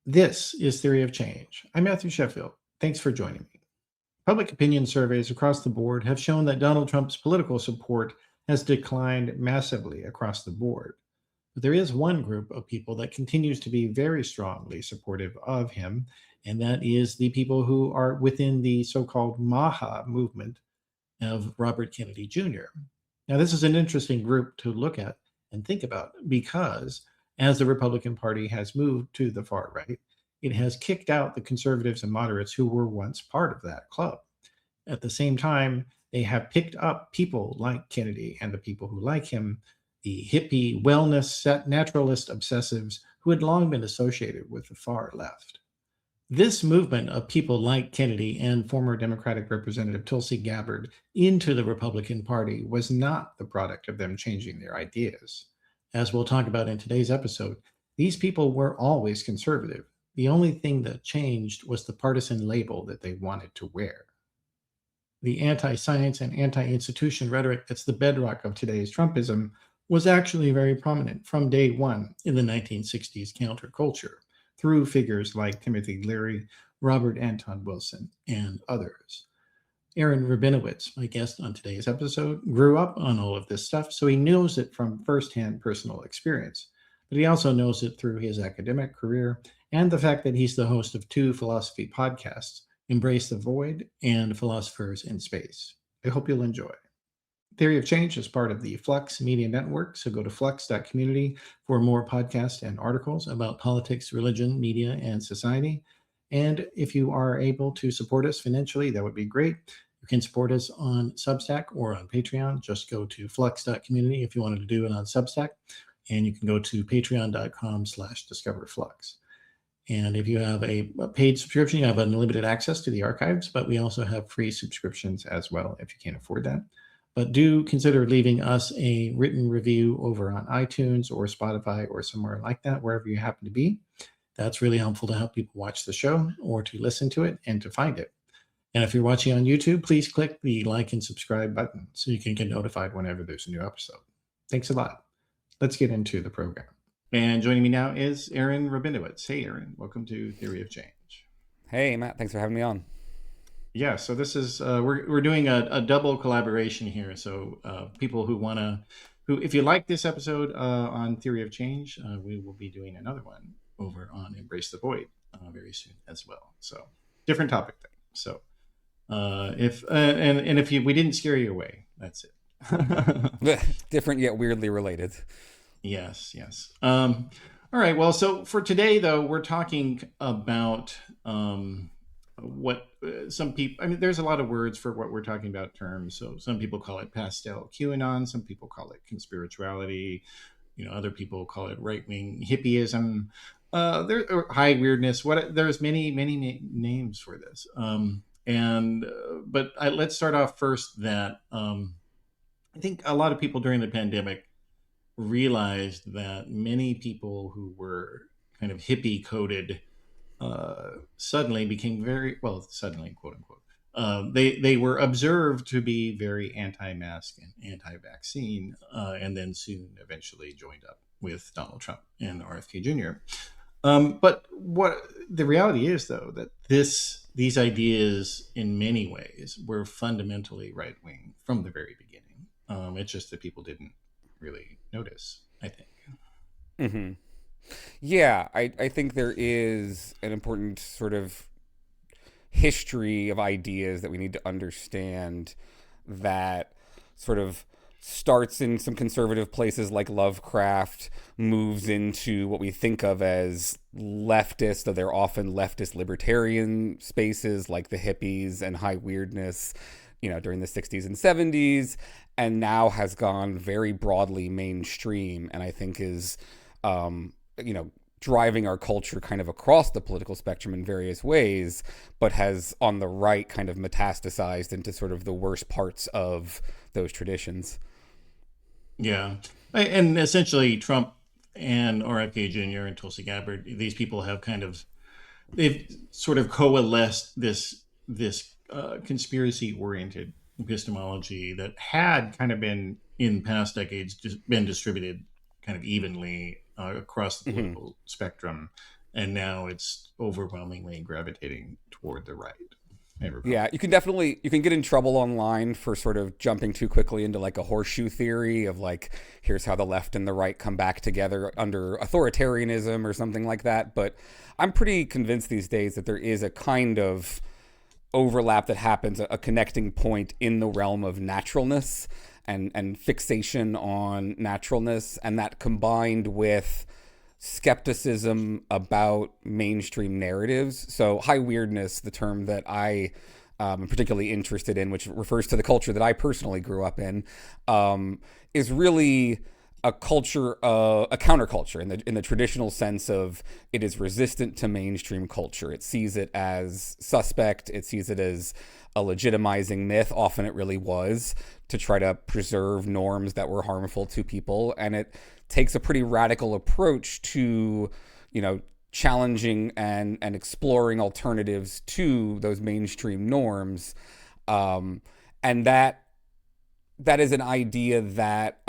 This is Theory of Change. I'm Matthew Sheffield. Thanks for joining me. Public opinion surveys across the board have shown that Donald Trump's political support has declined massively across the board. But there is one group of people that continues to be very strongly supportive of him, and that is the people who are within the so-called MAHA movement of Robert Kennedy Jr. Now, this is an interesting group to look at and think about because as the Republican Party has moved to the far right, it has kicked out the conservatives and moderates who were once part of that club. At the same time, they have picked up people like Kennedy and the people who like him, the hippie, wellness, naturalist obsessives who had long been associated with the far left. This movement of people like Kennedy and former Democratic Representative Tulsi Gabbard into the Republican Party was not the product of them changing their ideas. As we'll talk about in today's episode, these people were always conservative. The only thing that changed was the partisan label that they wanted to wear. The anti-science and anti-institution rhetoric that's the bedrock of today's Trumpism was actually very prominent from day one in the 1960s counterculture, through figures like Timothy Leary, Robert Anton Wilson, and others. Aaron Rabinowitz, my guest on today's episode, grew up on all of this stuff, so he knows it from firsthand personal experience. But he also knows it through his academic career and the fact that he's the host of two philosophy podcasts, Embrace the Void and Philosophers in Space. I hope you'll enjoy. Theory of Change is part of the Flux Media Network, so go to flux.community for more podcasts and articles about politics, religion, media, and society. And if you are able to support us financially, that would be great. You can support us on Substack or on Patreon. Just go to flux.community if you wanted to do it on Substack. And you can go to patreon.com/discoverflux. And if you have a paid subscription, you have unlimited access to the archives, but we also have free subscriptions as well if you can't afford that. But do consider leaving us a written review over on iTunes or Spotify or somewhere like that, wherever you happen to be. That's really helpful to help people watch the show or to listen to it and to find it. And if you're watching on YouTube, please click the like and subscribe button so you can get notified whenever there's a new episode. Thanks a lot. Let's get into the program. And joining me now is Aaron Rabinowitz. Hey, Aaron. Welcome to Theory of Change. Hey, Matt. Thanks for having me on. Yeah, so this is we're doing a double collaboration here. So people who if you like this episode on Theory of Change, we will be doing another one over on Embrace the Void very soon as well. So different topic thing. So if we didn't scare you away, that's it. Different yet weirdly related. Yes. All right. Well, so for today though, we're talking about what some people, there's a lot of words for what we're talking about terms. So some people call it pastel QAnon, some people call it conspirituality, other people call it right-wing hippieism, or high weirdness. There's many names for this. But let's start off first that I think a lot of people during the pandemic realized that many people who were kind of hippie coded suddenly became suddenly, quote unquote, they were observed to be very anti-mask and anti-vaccine, and then soon eventually joined up with Donald Trump and RFK Jr. But what the reality is, though, that these ideas in many ways were fundamentally right-wing from the very beginning. It's just that people didn't really notice, I think. Mm-hmm. Yeah, I think there is an important sort of history of ideas that we need to understand that sort of starts in some conservative places like Lovecraft, moves into what we think of as leftist, though they're often leftist libertarian spaces like the hippies and high weirdness, during the 60s and 70s, and now has gone very broadly mainstream, and I think is driving our culture kind of across the political spectrum in various ways, but has on the right kind of metastasized into sort of the worst parts of those traditions. Yeah. And essentially Trump and RFK Jr. and Tulsi Gabbard, these people have they've sort of coalesced this conspiracy-oriented epistemology that had kind of been in past decades just been distributed kind of evenly across the political spectrum. and now it's overwhelmingly gravitating toward the right. Yeah, you can get in trouble online for sort of jumping too quickly into like a horseshoe theory of like, here's how the left and the right come back together under authoritarianism or something like that. But I'm pretty convinced these days that there is a kind of overlap that happens, a connecting point in the realm of naturalness and fixation on naturalness, and that combined with skepticism about mainstream narratives. So high weirdness, the term that I am particularly interested in, which refers to the culture that I personally grew up in, is really a culture, a counterculture in the traditional sense of it is resistant to mainstream culture. It sees it as suspect. It sees it as a legitimizing myth. Often it really was, to try to preserve norms that were harmful to people. And it takes a pretty radical approach to, challenging and exploring alternatives to those mainstream norms. And that is an idea that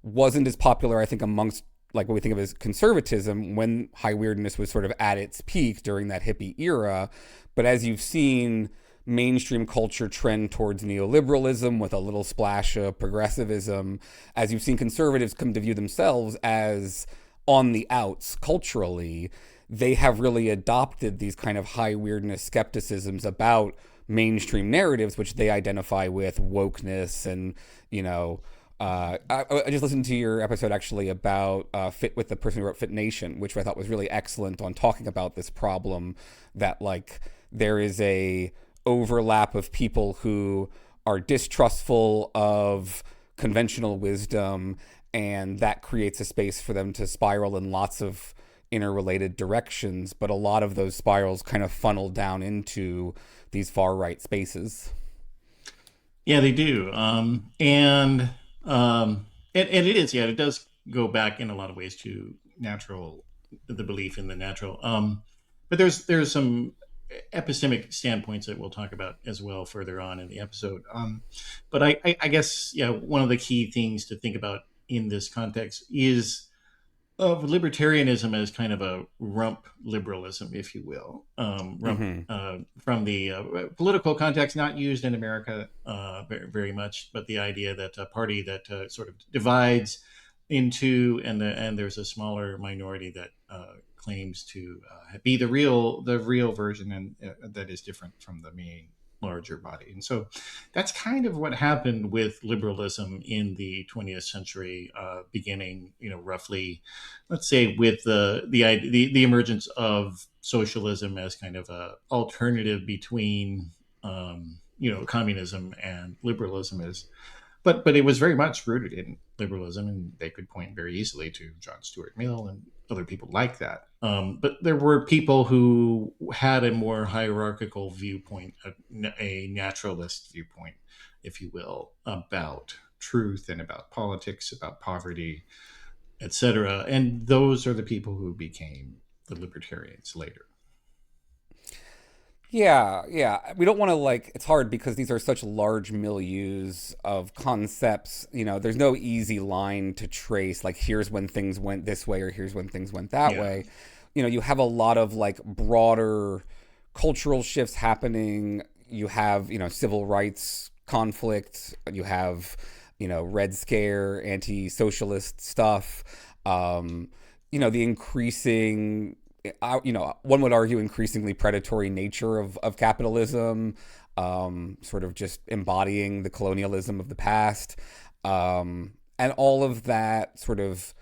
wasn't as popular, I think, amongst like what we think of as conservatism when high weirdness was sort of at its peak during that hippie era. But as you've seen mainstream culture trend towards neoliberalism with a little splash of progressivism, as you've seen conservatives come to view themselves as on the outs culturally, they have really adopted these kind of high weirdness skepticisms about mainstream narratives, which they identify with wokeness and, I just listened to your episode actually about Fit with the person who wrote Fit Nation, which I thought was really excellent on talking about this problem that like there is a overlap of people who are distrustful of conventional wisdom, and that creates a space for them to spiral in lots of interrelated directions. But a lot of those spirals kind of funnel down into these far right spaces. Yeah, they do. And it is, it does go back in a lot of ways to the belief in the natural. But there's some epistemic standpoints that we'll talk about as well further on in the episode. But I guess, one of the key things to think about in this context is of libertarianism as kind of a rump liberalism, if you will. From the political context, not used in America very, very much, but the idea that a party that sort of divides into, and there's a smaller minority that claims to be the real version, and that is different from the main larger body. And so that's kind of what happened with liberalism in the 20th century, beginning, roughly, let's say, with the emergence of socialism as kind of a alternative between, communism and liberalism is. But it was very much rooted in liberalism, and they could point very easily to John Stuart Mill and other people like that. But there were people who had a more hierarchical viewpoint, a naturalist viewpoint, if you will, about truth and about politics, about poverty, etc. And those are the people who became the libertarians later. Yeah. We don't want to it's hard because these are such large milieus of concepts. There's no easy line to trace, like here's when things went this way or here's when things went that way. You have a lot of broader cultural shifts happening. You have, civil rights conflict. You have, Red Scare, anti-socialist stuff. The increasing, one would argue increasingly predatory nature of capitalism, sort of just embodying the colonialism of the past. And all of that sort of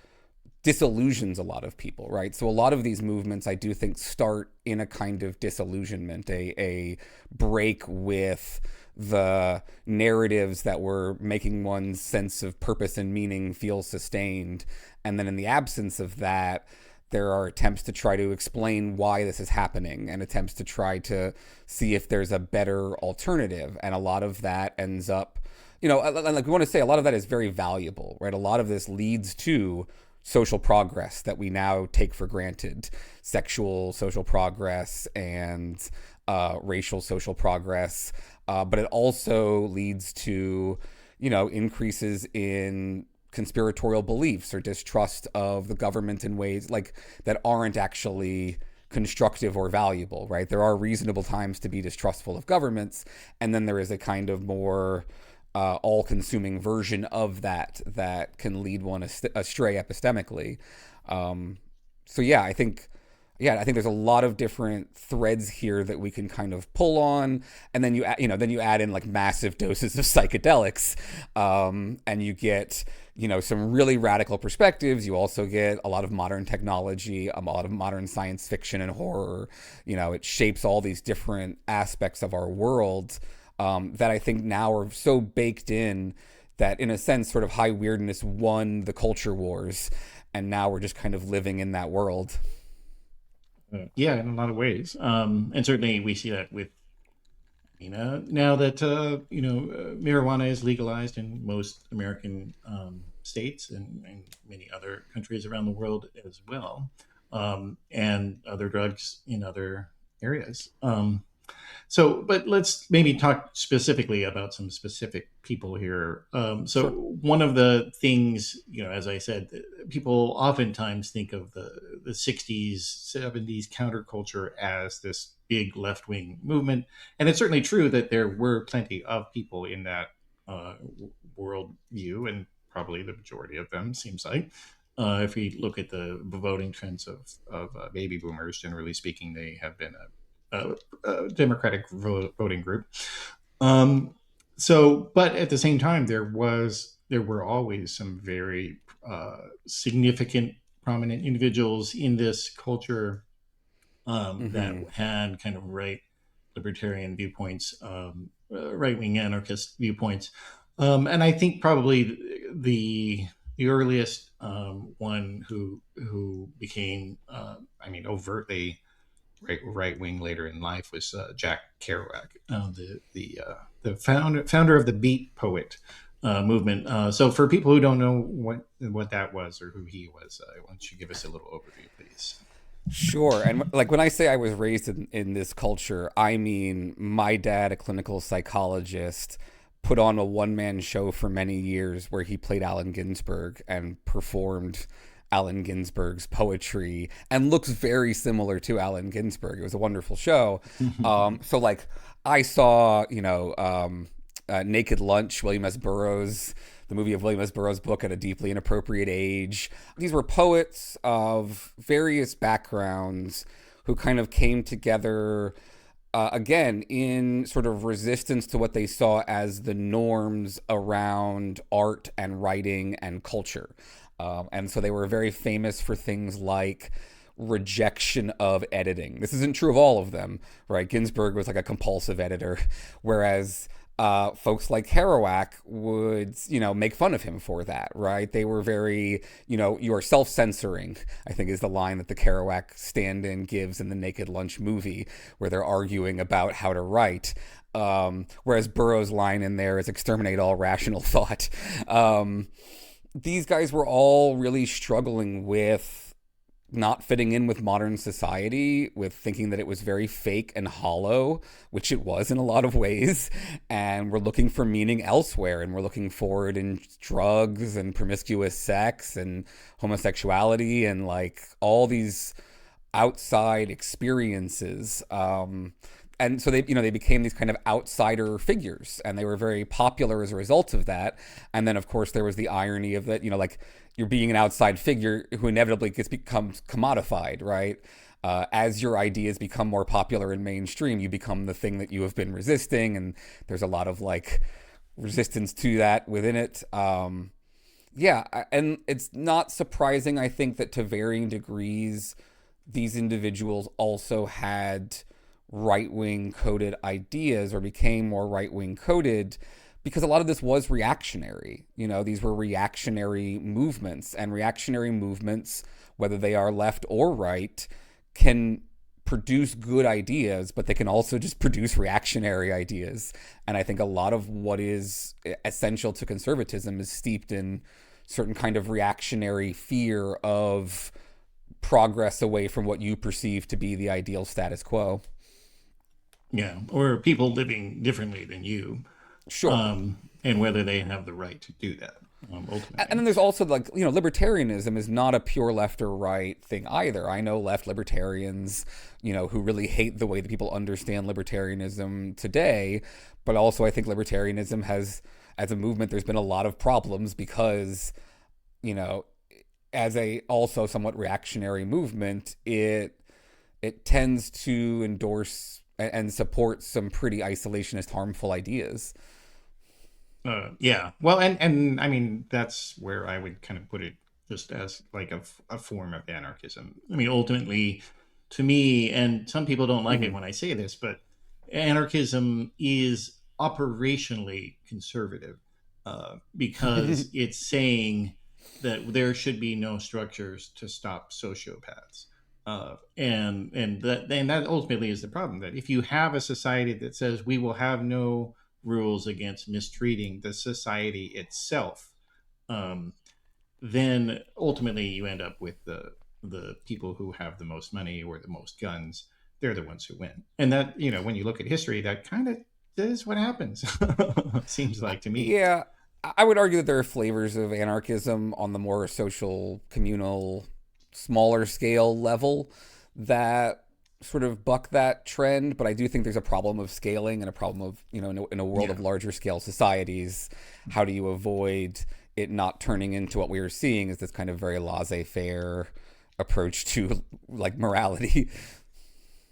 disillusions a lot of people, right? So a lot of these movements, I do think, start in a kind of disillusionment, a break with the narratives that were making one's sense of purpose and meaning feel sustained. And then in the absence of that, there are attempts to try to explain why this is happening and attempts to try to see if there's a better alternative. And a lot of that ends up, like we want to say, a lot of that is very valuable, right? A lot of this leads to social progress that we now take for granted, sexual social progress and racial social progress. But it also leads to, increases in conspiratorial beliefs or distrust of the government in ways like that aren't actually constructive or valuable, right? There are reasonable times to be distrustful of governments, and then there is a kind of more all-consuming version of that can lead one astray epistemically. So I think there's a lot of different threads here that we can kind of pull on, and then you add in like massive doses of psychedelics, and you get some really radical perspectives. You also get a lot of modern technology, a lot of modern science fiction and horror. It shapes all these different aspects of our world that I think now are so baked in that, in a sense, sort of high weirdness won the culture wars, and now we're just kind of living in that world. Yeah, in a lot of ways. And certainly we see that with, now that, marijuana is legalized in most American states and many other countries around the world as well, and other drugs in other areas. But let's maybe talk specifically about some specific people here. Sure. One of the things, as I said, people oftentimes think of the 60s, 70s counterculture as this big left-wing movement. And it's certainly true that there were plenty of people in that worldview, and probably the majority of them, seems like. If we look at the voting trends of baby boomers, generally speaking, they have been a Democratic voting group. But at the same time, there were always some very significant, prominent individuals in this culture that had kind of right libertarian viewpoints, right-wing anarchist viewpoints, and I think probably the earliest one who became, overtly right wing later in life was Jack Kerouac, the founder of the Beat Poet movement. So for people who don't know what that was or who he was, why don't you give us a little overview, please? Sure. And like when I say I was raised in this culture, I mean my dad, a clinical psychologist, put on a one-man show for many years where he played Allen Ginsberg and performed Allen Ginsberg's poetry and looks very similar to Allen Ginsberg. It was a wonderful show. So like I saw, Naked Lunch, William S. Burroughs, the movie of William S. Burroughs' book, at a deeply inappropriate age. These were poets of various backgrounds who kind of came together, again, in sort of resistance to what they saw as the norms around art and writing and culture. And so they were very famous for things like rejection of editing. This isn't true of all of them, right? Ginsberg was like a compulsive editor, whereas folks like Kerouac would, make fun of him for that, right? They were very, you are self-censoring, I think is the line that the Kerouac stand-in gives in the Naked Lunch movie, where they're arguing about how to write. Whereas Burroughs' line in there is exterminate all rational thought. These guys were all really struggling with not fitting in with modern society, with thinking that it was very fake and hollow, which it was in a lot of ways, and we're looking for meaning elsewhere, and we're looking for it in drugs and promiscuous sex and homosexuality and like all these outside experiences. And so they became these kind of outsider figures, and they were very popular as a result of that. And then, of course, there was the irony of that, like you're being an outside figure who inevitably becomes commodified, right? As your ideas become more popular and mainstream, you become the thing that you have been resisting, and there's a lot of like resistance to that within it. And it's not surprising, I think, that to varying degrees, these individuals also had right-wing coded ideas or became more right-wing coded because a lot of this was reactionary. These were reactionary movements, and reactionary movements, whether they are left or right, can produce good ideas, but they can also just produce reactionary ideas. And I think a lot of what is essential to conservatism is steeped in certain kind of reactionary fear of progress away from what you perceive to be the ideal status quo. Yeah, or people living differently than you. Sure. And whether they have the right to do that. ultimately. And then there's also like, libertarianism is not a pure left or right thing either. I know left libertarians, who really hate the way that people understand libertarianism today. But also I think libertarianism has, as a movement, there's been a lot of problems because, as a also somewhat reactionary movement, it tends to endorse and support some pretty isolationist, harmful ideas. Yeah. Well, and I mean, that's where I would kind of put it, just as like a form of anarchism. I mean, ultimately, to me, and some people don't like it Mm-hmm. when I say this, but anarchism is operationally conservative, because it's saying that there should be no structures to stop sociopaths. And that ultimately is the problem, that if you have a society that says we will have no rules against mistreating the society itself, um, then ultimately you end up with the people who have the most money or the most guns. They're the ones who win. And that, when you look at history, that kind of is what happens. Seems like to me. Yeah, I would argue that there are flavors of anarchism on the more social, communal, smaller scale level that sort of buck that trend. But I do think there's a problem of scaling and a problem of, in a world Yeah. of larger scale societies, how do you avoid it not turning into what we are seeing as this kind of very laissez-faire approach to like morality?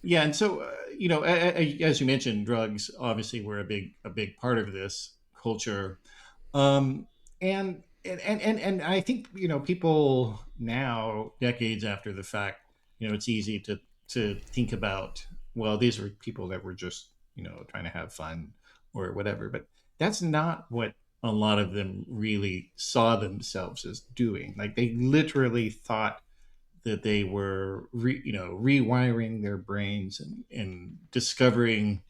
Yeah, and so as you mentioned, drugs obviously were a big part of this culture. Um, and I think people now, decades after the fact, it's easy to think about, well, these were people that were just trying to have fun or whatever, but that's not what a lot of them really saw themselves as doing. Like, they literally thought that they were rewiring their brains and discovering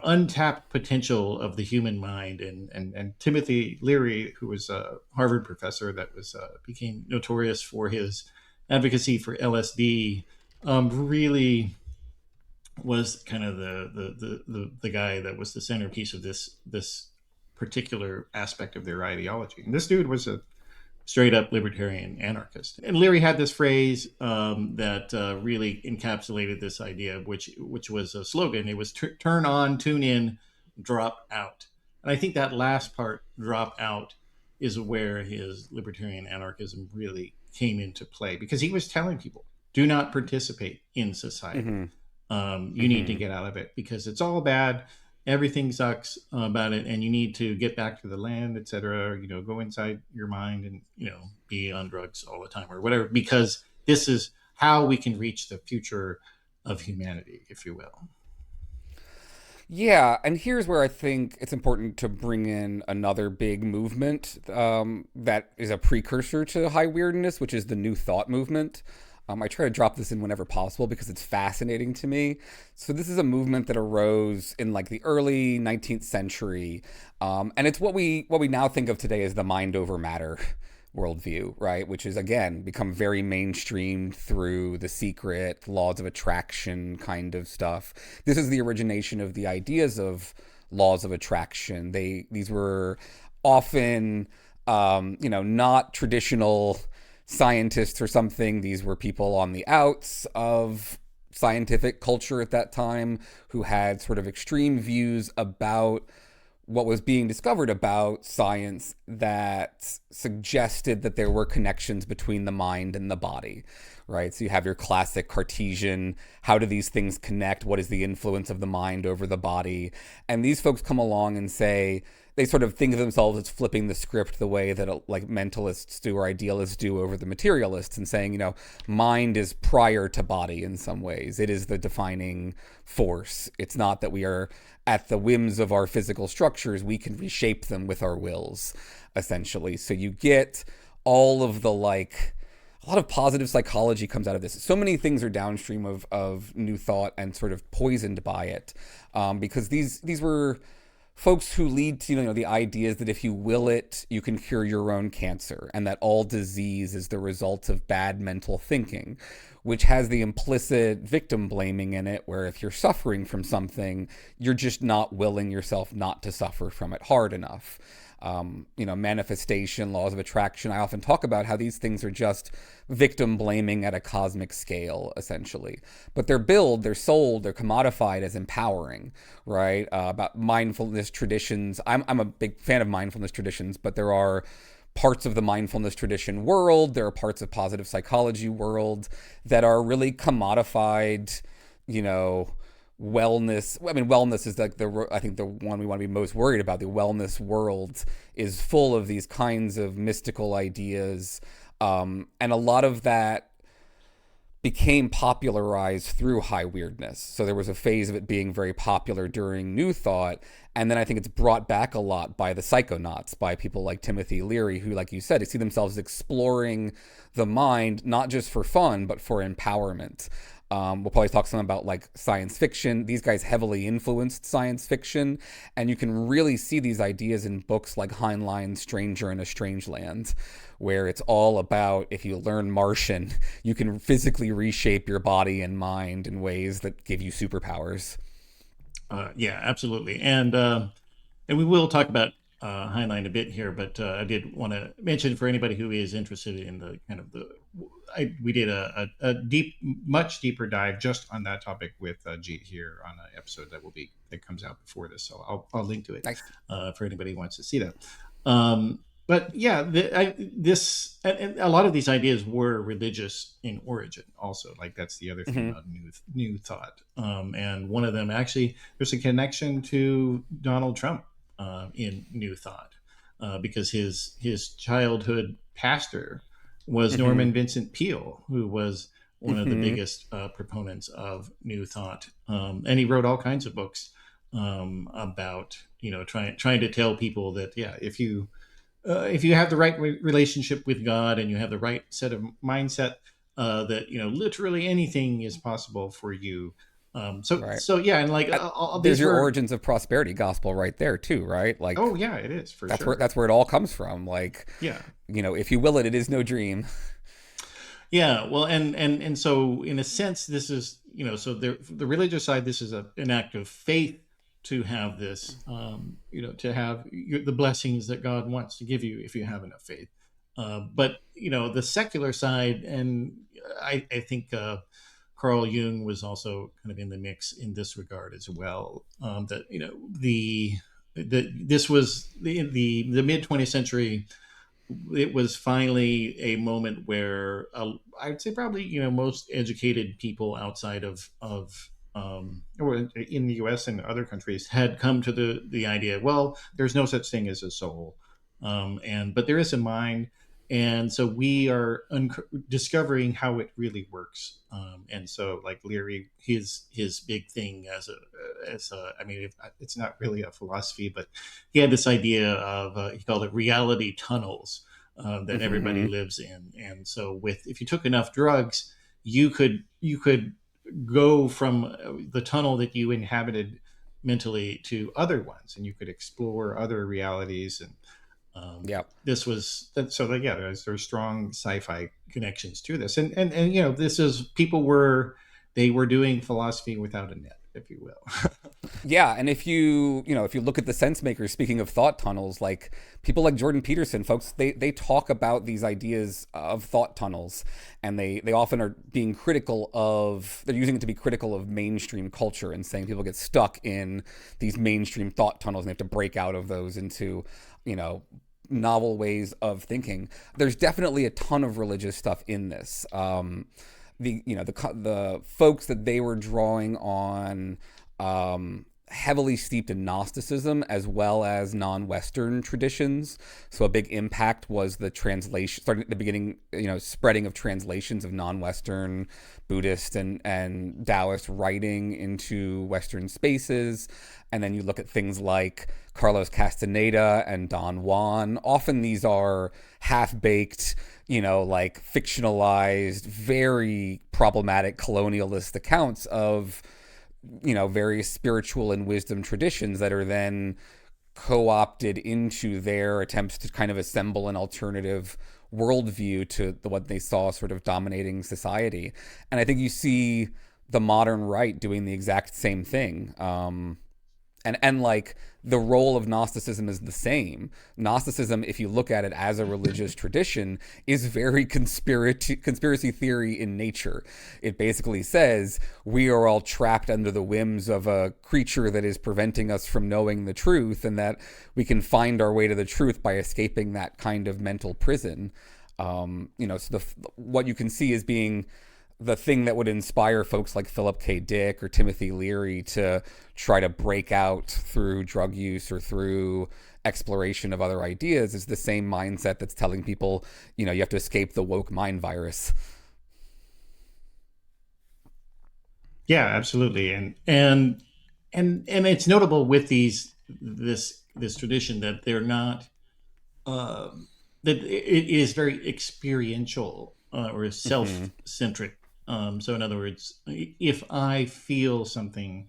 untapped potential of the human mind. And Timothy Leary, who was a Harvard professor that was became notorious for his advocacy for LSD, really was kind of the guy that was the centerpiece of this particular aspect of their ideology. And this dude was a straight up libertarian anarchist. And Leary had this phrase that really encapsulated this idea, which was a slogan. It was turn on, tune in, drop out. And I think that last part, drop out, is where his libertarian anarchism really came into play, because he was telling people, do not participate in society. Mm-hmm. You need to Mm-hmm. get out of it because it's all bad. Everything sucks about it, and you need to get back to the land, etc. Go inside your mind and be on drugs all the time or whatever, because this is how we can reach the future of humanity, if you will. Yeah, and here's where I think it's important to bring in another big movement that is a precursor to high weirdness, which is the New Thought movement. I try to drop this in whenever possible because it's fascinating to me. So this is a movement that arose in like the early 19th century, and it's what we now think of today as the mind over matter worldview, right? Which is again become very mainstream through The Secret, laws of attraction kind of stuff. This is the origination of the ideas of laws of attraction. These were often not traditional scientists or something. These were people on the outs of scientific culture at that time who had sort of extreme views about what was being discovered about science that suggested that there were connections between the mind and the body, right? So you have your classic Cartesian, how do these things connect? What is the influence of the mind over the body? And these folks come along and say, they sort of think of themselves as flipping the script the way that like mentalists do or idealists do over the materialists, and saying, mind is prior to body in some ways. It is the defining force. It's not that we are at the whims of our physical structures. We can reshape them with our wills, essentially. So you get all of the a lot of positive psychology comes out of this. So many things are downstream of New Thought and sort of poisoned by it, because these were folks who lead to the ideas that if you will it, you can cure your own cancer, and that all disease is the result of bad mental thinking, which has the implicit victim blaming in it, where if you're suffering from something, you're just not willing yourself not to suffer from it hard enough. manifestation, laws of attraction. I often talk about how these things are just victim blaming at a cosmic scale, essentially. But they're sold, they're commodified as empowering, right? About mindfulness traditions. I'm a big fan of mindfulness traditions, but there are parts of the mindfulness tradition world, there are parts of positive psychology world that are really commodified, wellness. I mean, wellness is like I think the one we want to be most worried about. The wellness world is full of these kinds of mystical ideas, and a lot of that became popularized through high weirdness. So there was a phase of it being very popular during New Thought, and then I think it's brought back a lot by the psychonauts, by people like Timothy Leary, who, like you said, they see themselves exploring the mind, not just for fun, but for empowerment. We'll probably talk some about like science fiction. These guys heavily influenced science fiction, and you can really see these ideas in books like Heinlein's Stranger in a Strange Land, where it's all about, if you learn Martian, you can physically reshape your body and mind in ways that give you superpowers. Yeah, absolutely. And we will talk about Heinlein a bit here, but I did want to mention for anybody who is interested in the kind of we did a much deeper dive just on that topic with Jeet here on an episode that comes out before this. So I'll link to it. Nice. For anybody who wants to see that. But yeah, and a lot of these ideas were religious in origin also. Like that's the other thing about New Thought. And one of them, actually, there's a connection to Donald Trump in New Thought, because his childhood pastor was Norman Vincent Peale, who was one of the biggest proponents of New Thought. And he wrote all kinds of books about, trying to tell people that, yeah, if you have the right relationship with God and you have the right set of mindset, that literally anything is possible for you. So yeah, and like there's your origins of prosperity gospel right there too, right? Like, oh yeah, it is for sure. That's where it all comes from. Like, yeah, if you will it, it is no dream. Yeah, well, and so in a sense, this is so the religious side, this is an act of faith to have this, to have the blessings that God wants to give you if you have enough faith. But the secular side, and I think Carl Jung was also kind of in the mix in this regard as well. That this was the mid 20th century. It was finally a moment where I'd say probably most educated people outside of or in the U.S. and other countries had come to the idea, well, there's no such thing as a soul, but there is a mind, and so we are discovering how it really works. And so, like Leary, his big thing it's not really a philosophy, but he had this idea of he called it reality tunnels that everybody lives in. And so, if you took enough drugs, you could go from the tunnel that you inhabited mentally to other ones, and you could explore other realities. And this was so that, yeah, there's strong sci-fi connections to this, and this is people were doing philosophy without a net, if you will. Yeah, and if you look at the sense makers, speaking of thought tunnels, like people like Jordan Peterson, folks, they talk about these ideas of thought tunnels, and they often are being they're using it to be critical of mainstream culture and saying people get stuck in these mainstream thought tunnels and they have to break out of those into, novel ways of thinking. There's definitely a ton of religious stuff in this. The folks that they were drawing on, heavily steeped in Gnosticism as well as non-Western traditions. So a big impact was the translation, starting at the beginning, spreading of translations of non-Western Buddhist and Taoist writing into Western spaces. And then you look at things like Carlos Castaneda and Don Juan. Often these are half-baked, like fictionalized, very problematic colonialist accounts of various spiritual and wisdom traditions that are then co-opted into their attempts to kind of assemble an alternative worldview to what they saw sort of dominating society. And I think you see the modern right doing the exact same thing. And like the role of Gnosticism is the same. Gnosticism, if you look at it as a religious tradition, is very conspiracy theory in nature. It basically says we are all trapped under the whims of a creature that is preventing us from knowing the truth, and that we can find our way to the truth by escaping that kind of mental prison. So what you can see as being the thing that would inspire folks like Philip K. Dick or Timothy Leary to try to break out through drug use or through exploration of other ideas is the same mindset that's telling people, you have to escape the woke mind virus. Yeah, absolutely. And it's notable with this tradition that they're not that it is very experiential or self-centric. So in other words, if I feel something,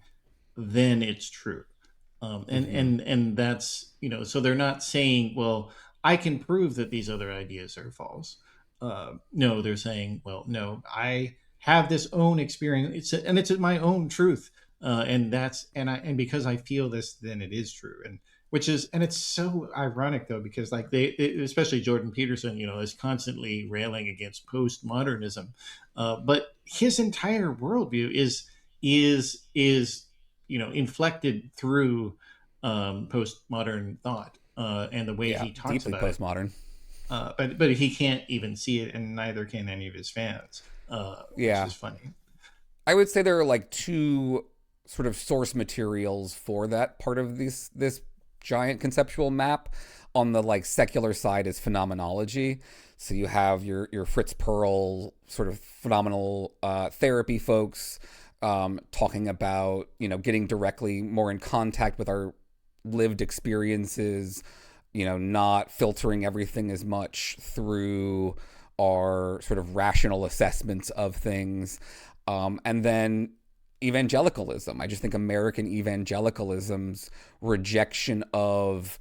then it's true. And that's, so they're not saying, well, I can prove that these other ideas are false. No, they're saying, well, no, I have this own experience, it's my own truth. And because I feel this, then it is true. And it's so ironic though, because like especially Jordan Peterson, is constantly railing against postmodernism. But his entire worldview is inflected through postmodern thought and the way he talks deeply about postmodern. But he can't even see it, and neither can any of his fans. Which is funny. I would say there are like two sort of source materials for that part of this giant conceptual map. On the like secular side is phenomenology. So you have your Fritz Perls sort of phenomenal therapy folks talking about, getting directly more in contact with our lived experiences, not filtering everything as much through our sort of rational assessments of things. And then evangelicalism. I just think American evangelicalism's rejection of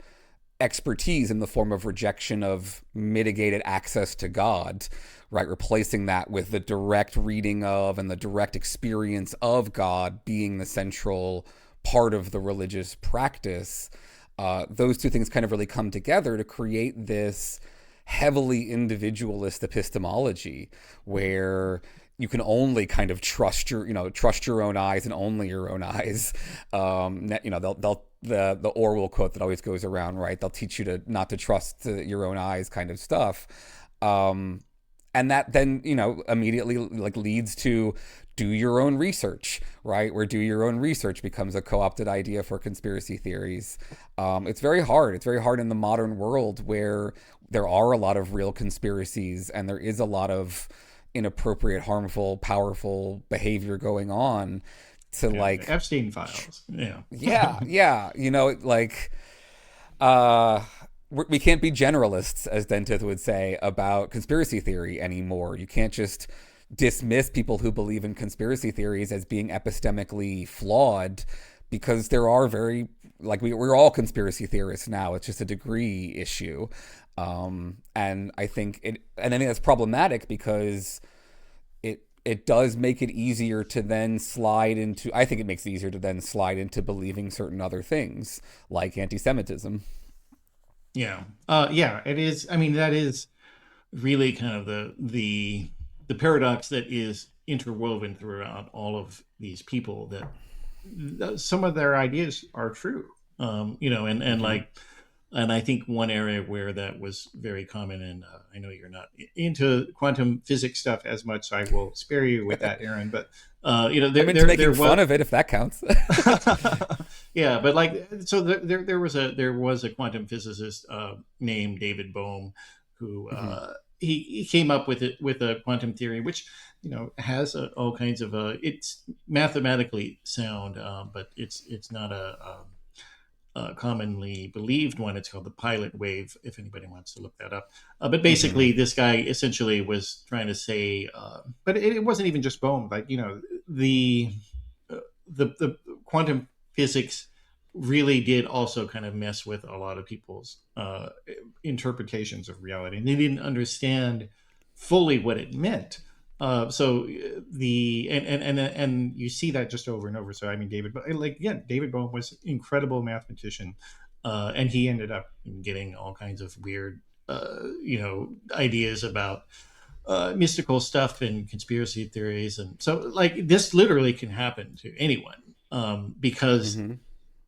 expertise in the form of rejection of mitigated access to God, right? Replacing that with the direct reading of and the direct experience of God being the central part of the religious practice. Those two things kind of really come together to create this heavily individualist epistemology where you can only kind of trust your own eyes and only your own eyes. The Orwell quote that always goes around, right? They'll teach you not to trust your own eyes kind of stuff. And that then, immediately like leads to do your own research, right? Where do your own research becomes a co-opted idea for conspiracy theories. It's very hard. It's very hard in the modern world where there are a lot of real conspiracies and there is a lot of inappropriate, harmful, powerful behavior going on to like Epstein files. Yeah. We can't be generalists, as Dentith would say, about conspiracy theory anymore. You can't just dismiss people who believe in conspiracy theories as being epistemically flawed, because there are we're all conspiracy theorists now. It's just a degree issue. And I think that's problematic because it does make it easier to then slide into, I think it makes it easier to then slide into believing certain other things like anti-Semitism. Yeah. It is. I mean, that is really kind of the paradox that is interwoven throughout all of these people, that some of their ideas are true. And I think one area where that was very common, and I know you're not into quantum physics stuff as much, so I will spare you with that, Aaron. But they're making fun of it, if that counts. Yeah, but there was a quantum physicist named David Bohm who he came up with a quantum theory, which has all kinds of it's mathematically sound, but it's not a commonly believed one. It's called the pilot wave, if anybody wants to look that up. But basically, this guy essentially was trying to say, but it wasn't even just Bohm. Like the quantum physics really did also kind of mess with a lot of people's interpretations of reality, and they didn't understand fully what it meant. So the and you see that just over and over. So I mean, David Bohm was an incredible mathematician, and he ended up getting all kinds of weird, ideas about mystical stuff and conspiracy theories, and so like this literally can happen to anyone, because Mm-hmm.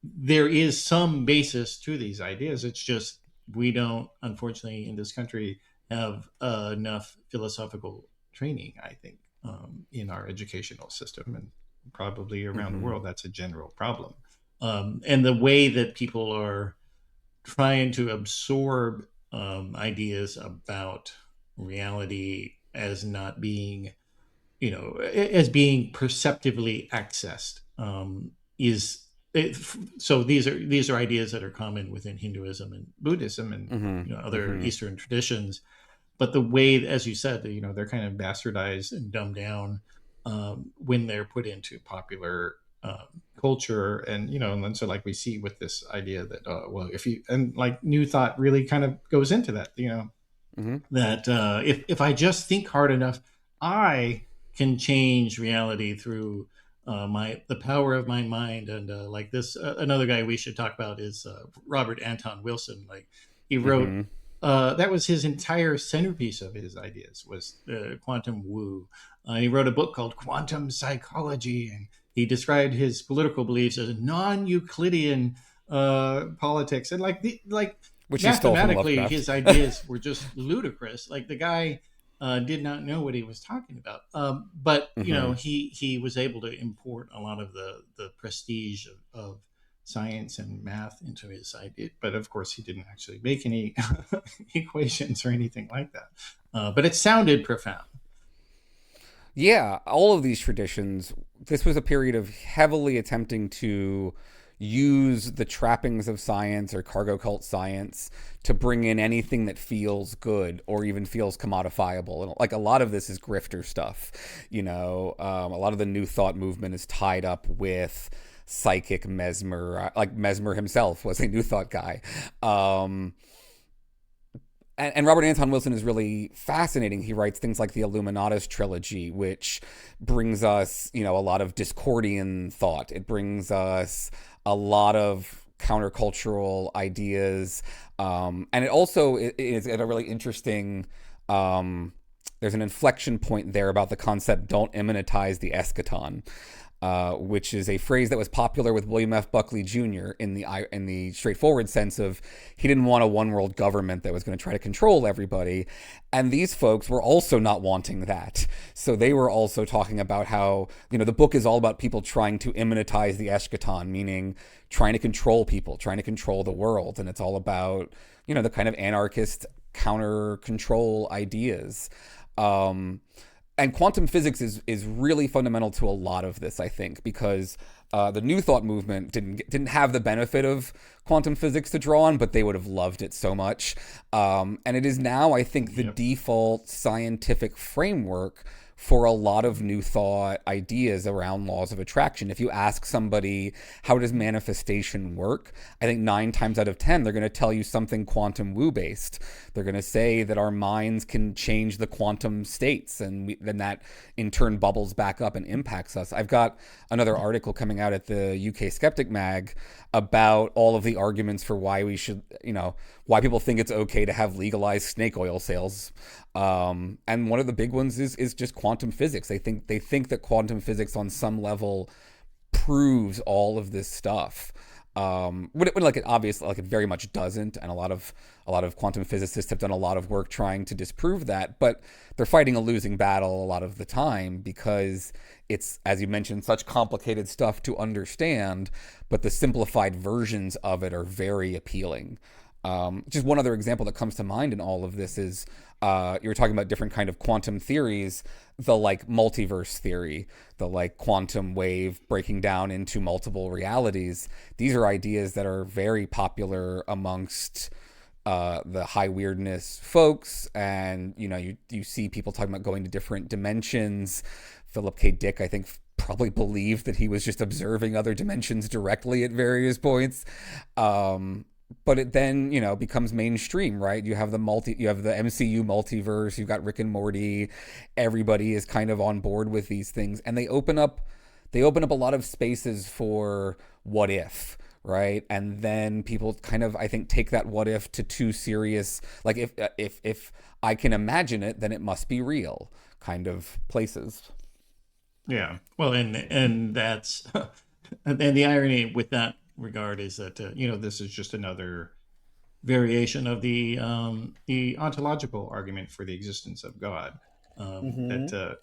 there is some basis to these ideas. It's just we don't, unfortunately, in this country, have enough philosophical training, I think, in our educational system, and probably around the Mm-hmm. world. That's a general problem. And the way that people are trying to absorb ideas about reality as not being, as being perceptively accessed, is it, so these are ideas that are common within Hinduism and Buddhism and Mm-hmm. other Mm-hmm. Eastern traditions. But the way, as you said, they're kind of bastardized and dumbed down when they're put into popular culture, and and then so like we see with this idea that well, if you and like New Thought really kind of goes into that, Mm-hmm. that if I just think hard enough, I can change reality through the power of my mind. And like this, another guy we should talk about is Robert Anton Wilson. Like he wrote, Mm-hmm. that was his entire centerpiece of his ideas was quantum woo. He wrote a book called Quantum Psychology, and he described his political beliefs as non-Euclidean politics, and like Which he stole from mathematically, Lovecraft. his ideas were just ludicrous. Like the guy did not know what he was talking about. But Mm-hmm. he was able to import a lot of the prestige of science and math into his idea. But of course, he didn't actually make any equations or anything like that. But it sounded profound. Yeah, all of these traditions, this was a period of heavily attempting to use the trappings of science or cargo cult science to bring in anything that feels good or even feels commodifiable. And like a lot of this is grifter stuff. A lot of the New Thought movement is tied up with psychic Mesmer. Like Mesmer himself was a New Thought guy. And Robert Anton Wilson is really fascinating. He writes things like the Illuminatus trilogy, which brings us, a lot of Discordian thought. It brings us a lot of countercultural ideas, and it also is at a really interesting. There's an inflection point there about the concept "don't immanentize the eschaton." Which is a phrase that was popular with William F. Buckley Jr. in the straightforward sense of he didn't want a one world government that was going to try to control everybody, and these folks were also not wanting that. So they were also talking about how the book is all about people trying to immanentize the eschaton, meaning trying to control people, trying to control the world, and it's all about the kind of anarchist counter control ideas. And quantum physics is really fundamental to a lot of this, I think, because the New Thought movement didn't have the benefit of quantum physics to draw on, but they would have loved it so much. And it is now, I think, the default scientific framework for a lot of New Thought ideas around laws of attraction. If you ask somebody, how does manifestation work? I think 9 times out of 10, they're going to tell you something quantum woo based. They're going to say that our minds can change the quantum states, and then that in turn bubbles back up and impacts us. I've got another article coming out at the UK Skeptic Mag about all of the arguments for why we should, why people think it's okay to have legalized snake oil sales. And one of the big ones is just quantum physics. They think that quantum physics on some level proves all of this stuff. When it obviously it very much doesn't, and a lot of quantum physicists have done a lot of work trying to disprove that, but they're fighting a losing battle a lot of the time because it's, as you mentioned, such complicated stuff to understand, but the simplified versions of it are very appealing. Just one other example that comes to mind in all of this is you were talking about different kind of quantum theories, the multiverse theory, the quantum wave breaking down into multiple realities. These are ideas that are very popular amongst the high weirdness folks, and you see people talking about going to different dimensions. Philip K. Dick, I think, probably believed that he was just observing other dimensions directly at various points. but it then, becomes mainstream, right? You have the MCU multiverse, you've got Rick and Morty, everybody is kind of on board with these things, and they open up a lot of spaces for what if, right? And then people kind of, I think, take that what if to too serious, like if I can imagine it, then it must be real kind of places. Yeah. Well, and that's and the irony with that regard is that this is just another variation of the ontological argument for the existence of God, that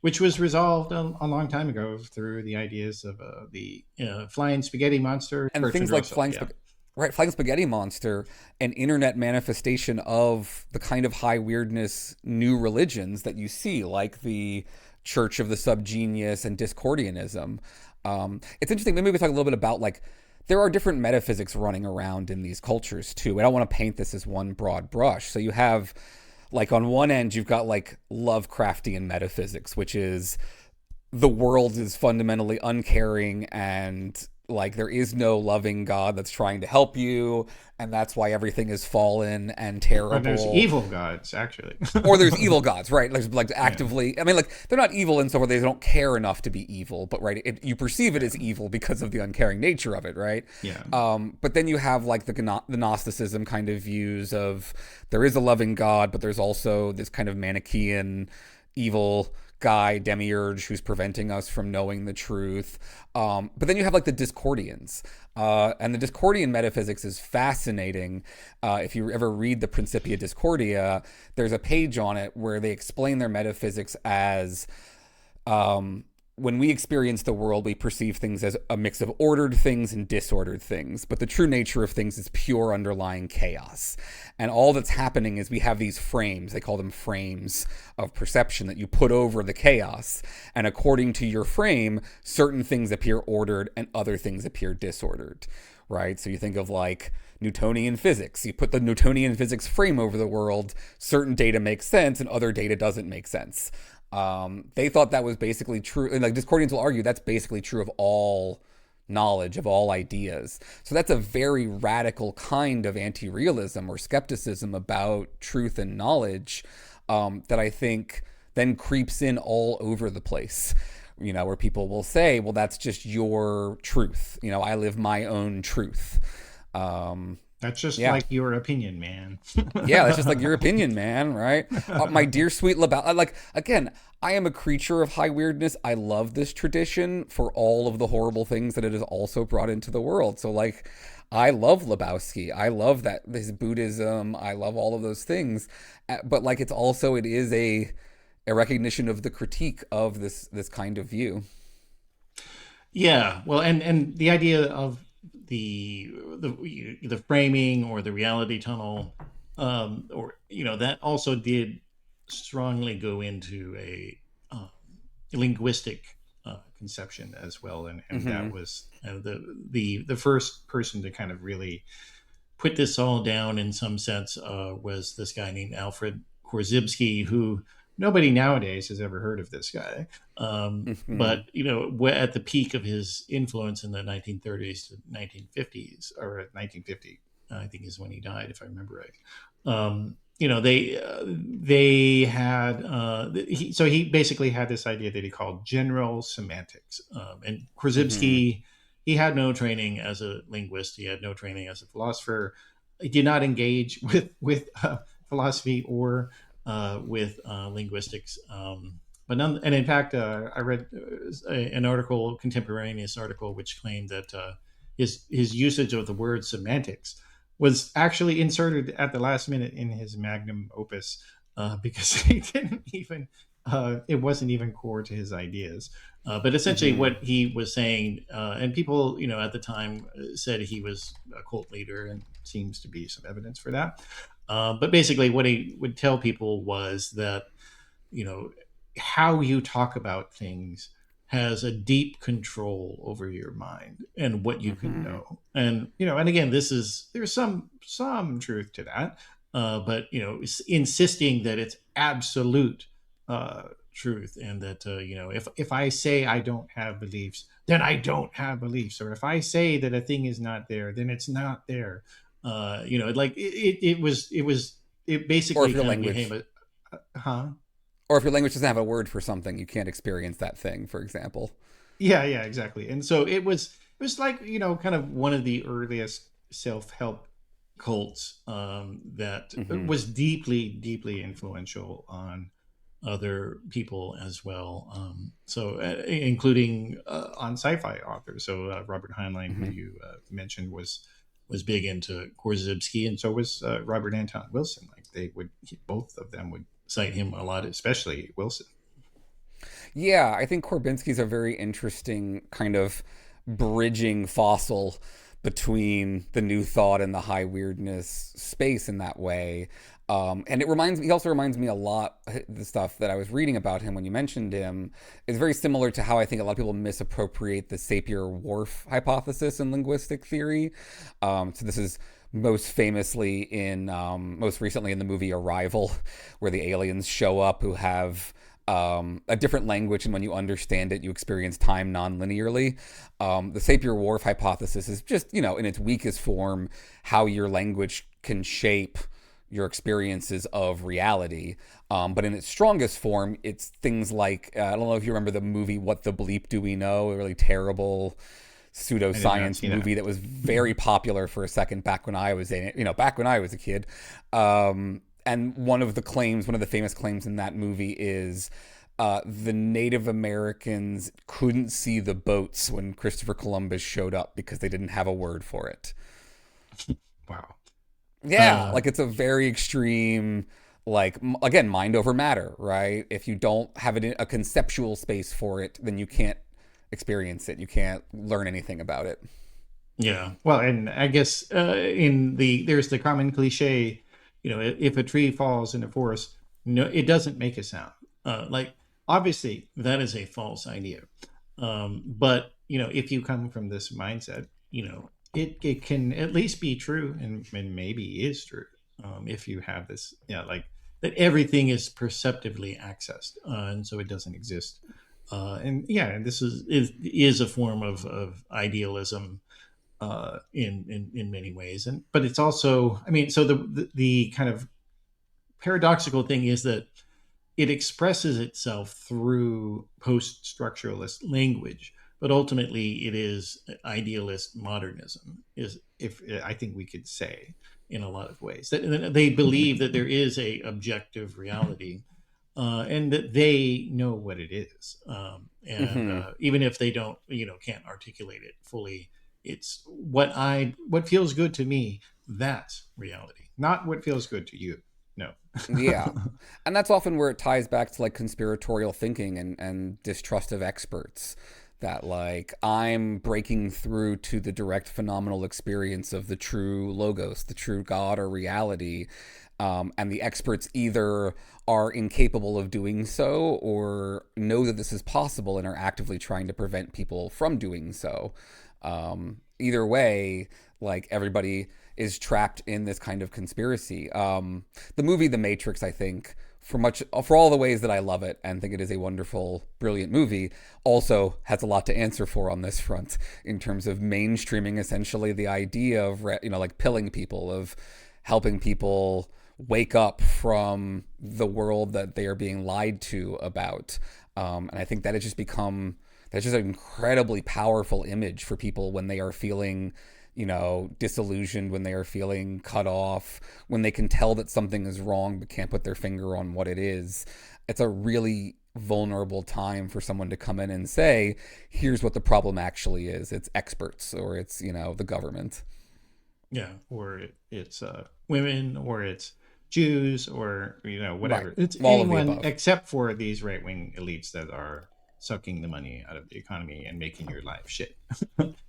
which was resolved a long time ago through the ideas of the flying spaghetti monster And Bertrand things like Russell. Yeah. Flying Spaghetti Monster, an internet manifestation of the kind of high weirdness new religions that you see, like the Church of the Subgenius and Discordianism. It's interesting. Maybe we talk a little bit about, like, there are different metaphysics running around in these cultures too. I don't want to paint this as one broad brush. So you have, like, on one end, you've got like Lovecraftian metaphysics, which is the world is fundamentally uncaring and like there is no loving God that's trying to help you, and that's why everything is fallen and terrible. Or there's evil gods, actually. Or there's evil gods, right? Like actively, I mean, like, they're not evil in so far they don't care enough to be evil, but right, you perceive it as evil because of the uncaring nature of it, right? Yeah. But then you have like the Gnosticism kind of views of there is a loving God, but there's also this kind of Manichaean evil guy, demiurge, who's preventing us from knowing the truth. But then you have like the Discordians. And the Discordian metaphysics is fascinating. If you ever read the Principia Discordia, there's a page on it where they explain their metaphysics as when we experience the world, we perceive things as a mix of ordered things and disordered things. But the true nature of things is pure underlying chaos. And all that's happening is we have these frames, they call them frames of perception, that you put over the chaos. And according to your frame, certain things appear ordered and other things appear disordered, right? So you think of like Newtonian physics. You put the Newtonian physics frame over the world, certain data makes sense and other data doesn't make sense. They thought that was basically true, and like Discordians will argue that's basically true of all knowledge, of all ideas. So that's a very radical kind of anti-realism or skepticism about truth and knowledge, that I think then creeps in all over the place. Where people will say, well, that's just your truth. I live my own truth. That's just like your opinion, man. Yeah, that's just like your opinion, man, right? My dear sweet Lebowski. Like, again, I am a creature of high weirdness. I love this tradition for all of the horrible things that it has also brought into the world. So, like, I love Lebowski. I love this Buddhism. I love all of those things. But, like, it is a recognition of the critique of this kind of view. Yeah, well, and the idea of the framing or the reality tunnel, or that also did strongly go into a linguistic conception as well, and that was the first person to kind of really put this all down in some sense was this guy named Alfred Korzybski, who nobody nowadays has ever heard of this guy. But, at the peak of his influence in the 1930s to 1950s, or 1950, I think is when he died, if I remember right. They had, he basically had this idea that he called general semantics. And Korzybski, he had no training as a linguist. He had no training as a philosopher. He did not engage with philosophy or with linguistics, and in fact, I read an article, contemporaneous article, which claimed that his usage of the word semantics was actually inserted at the last minute in his magnum opus, because he didn't even it wasn't even core to his ideas. But essentially, what he was saying, and people, at the time said he was a cult leader, and seems to be some evidence for that. But basically what he would tell people was that, how you talk about things has a deep control over your mind and what you can know. And, and again, there's some truth to that. But, insisting that it's absolute truth, and that, if I say I don't have beliefs, then I don't have beliefs. Or if I say that a thing is not there, then it's not there. Like it Or if basically your kind of language, became huh? or if your language doesn't have a word for something, you can't experience that thing, for example. Yeah, exactly. And so it was like, kind of one of the earliest self-help cults that Hmm. was deeply, deeply influential on other people as well. Including on sci-fi authors. So Robert Heinlein, who Hmm. you mentioned, was big into Korzybski, and so was Robert Anton Wilson. Like both of them would cite him a lot, especially Wilson. Yeah, I think Korbinski's a very interesting kind of bridging fossil between the new thought and the high weirdness space in that way. And he also reminds me a lot, the stuff that I was reading about him when you mentioned him is very similar to how I think a lot of people misappropriate the Sapir-Whorf hypothesis in linguistic theory. So this is most recently in the movie Arrival, where the aliens show up who have a different language, and when you understand it, you experience time non-linearly. The Sapir-Whorf hypothesis is just, in its weakest form, how your language can shape your experiences of reality. But in its strongest form, it's things like, I don't know if you remember the movie What the Bleep Do We Know, a really terrible I did not pseudoscience see that. movie that was very popular for a second back when I was in it, back when I was a kid. And one of the famous claims in that movie is the Native Americans couldn't see the boats when Christopher Columbus showed up because they didn't have a word for it. Wow. Yeah, Uh, like it's a very extreme, like again, mind over matter, right? If you don't have a conceptual space for it, then you can't experience it. You can't learn anything about it. Yeah. Well, and I guess there's the common cliche, if a tree falls in a forest, no, it doesn't make a sound. Like obviously that is a false idea. But if you come from this mindset, it can at least be true, and maybe is true. If you have this, like that everything is perceptively accessed, and so it doesn't exist. And this is a form of idealism in many ways. But it's also, I mean, so the kind of paradoxical thing is that it expresses itself through post-structuralist language, but ultimately it is idealist modernism, is, if I think we could say, in a lot of ways that they believe that there is a objective reality, and that they know what it is, and Hmm. even if they don't, can't articulate it fully, it's what feels good to me. That's reality, not what feels good to you. No. Yeah. And that's often where it ties back to like conspiratorial thinking and distrust of experts. That like I'm breaking through to the direct phenomenal experience of the true logos, the true God or reality. And the experts either are incapable of doing so or know that this is possible and are actively trying to prevent people from doing so. Either way, like everybody is trapped in this kind of conspiracy. The movie The Matrix, I think, for all the ways that I love it and think it is a wonderful, brilliant movie, also has a lot to answer for on this front in terms of mainstreaming essentially the idea of like pilling people, of helping people wake up from the world that they are being lied to about. And I think that has just become that's just an incredibly powerful image for people when they are feeling, disillusioned, when they are feeling cut off, when they can tell that something is wrong but can't put their finger on what it is. It's a really vulnerable time for someone to come in and say, here's what the problem actually is. It's experts or it's, the government. Yeah, or it's women, or it's Jews, or Right. whatever. It's All of the anyone above. except for these right wing elites that are sucking the money out of the economy and making your life shit.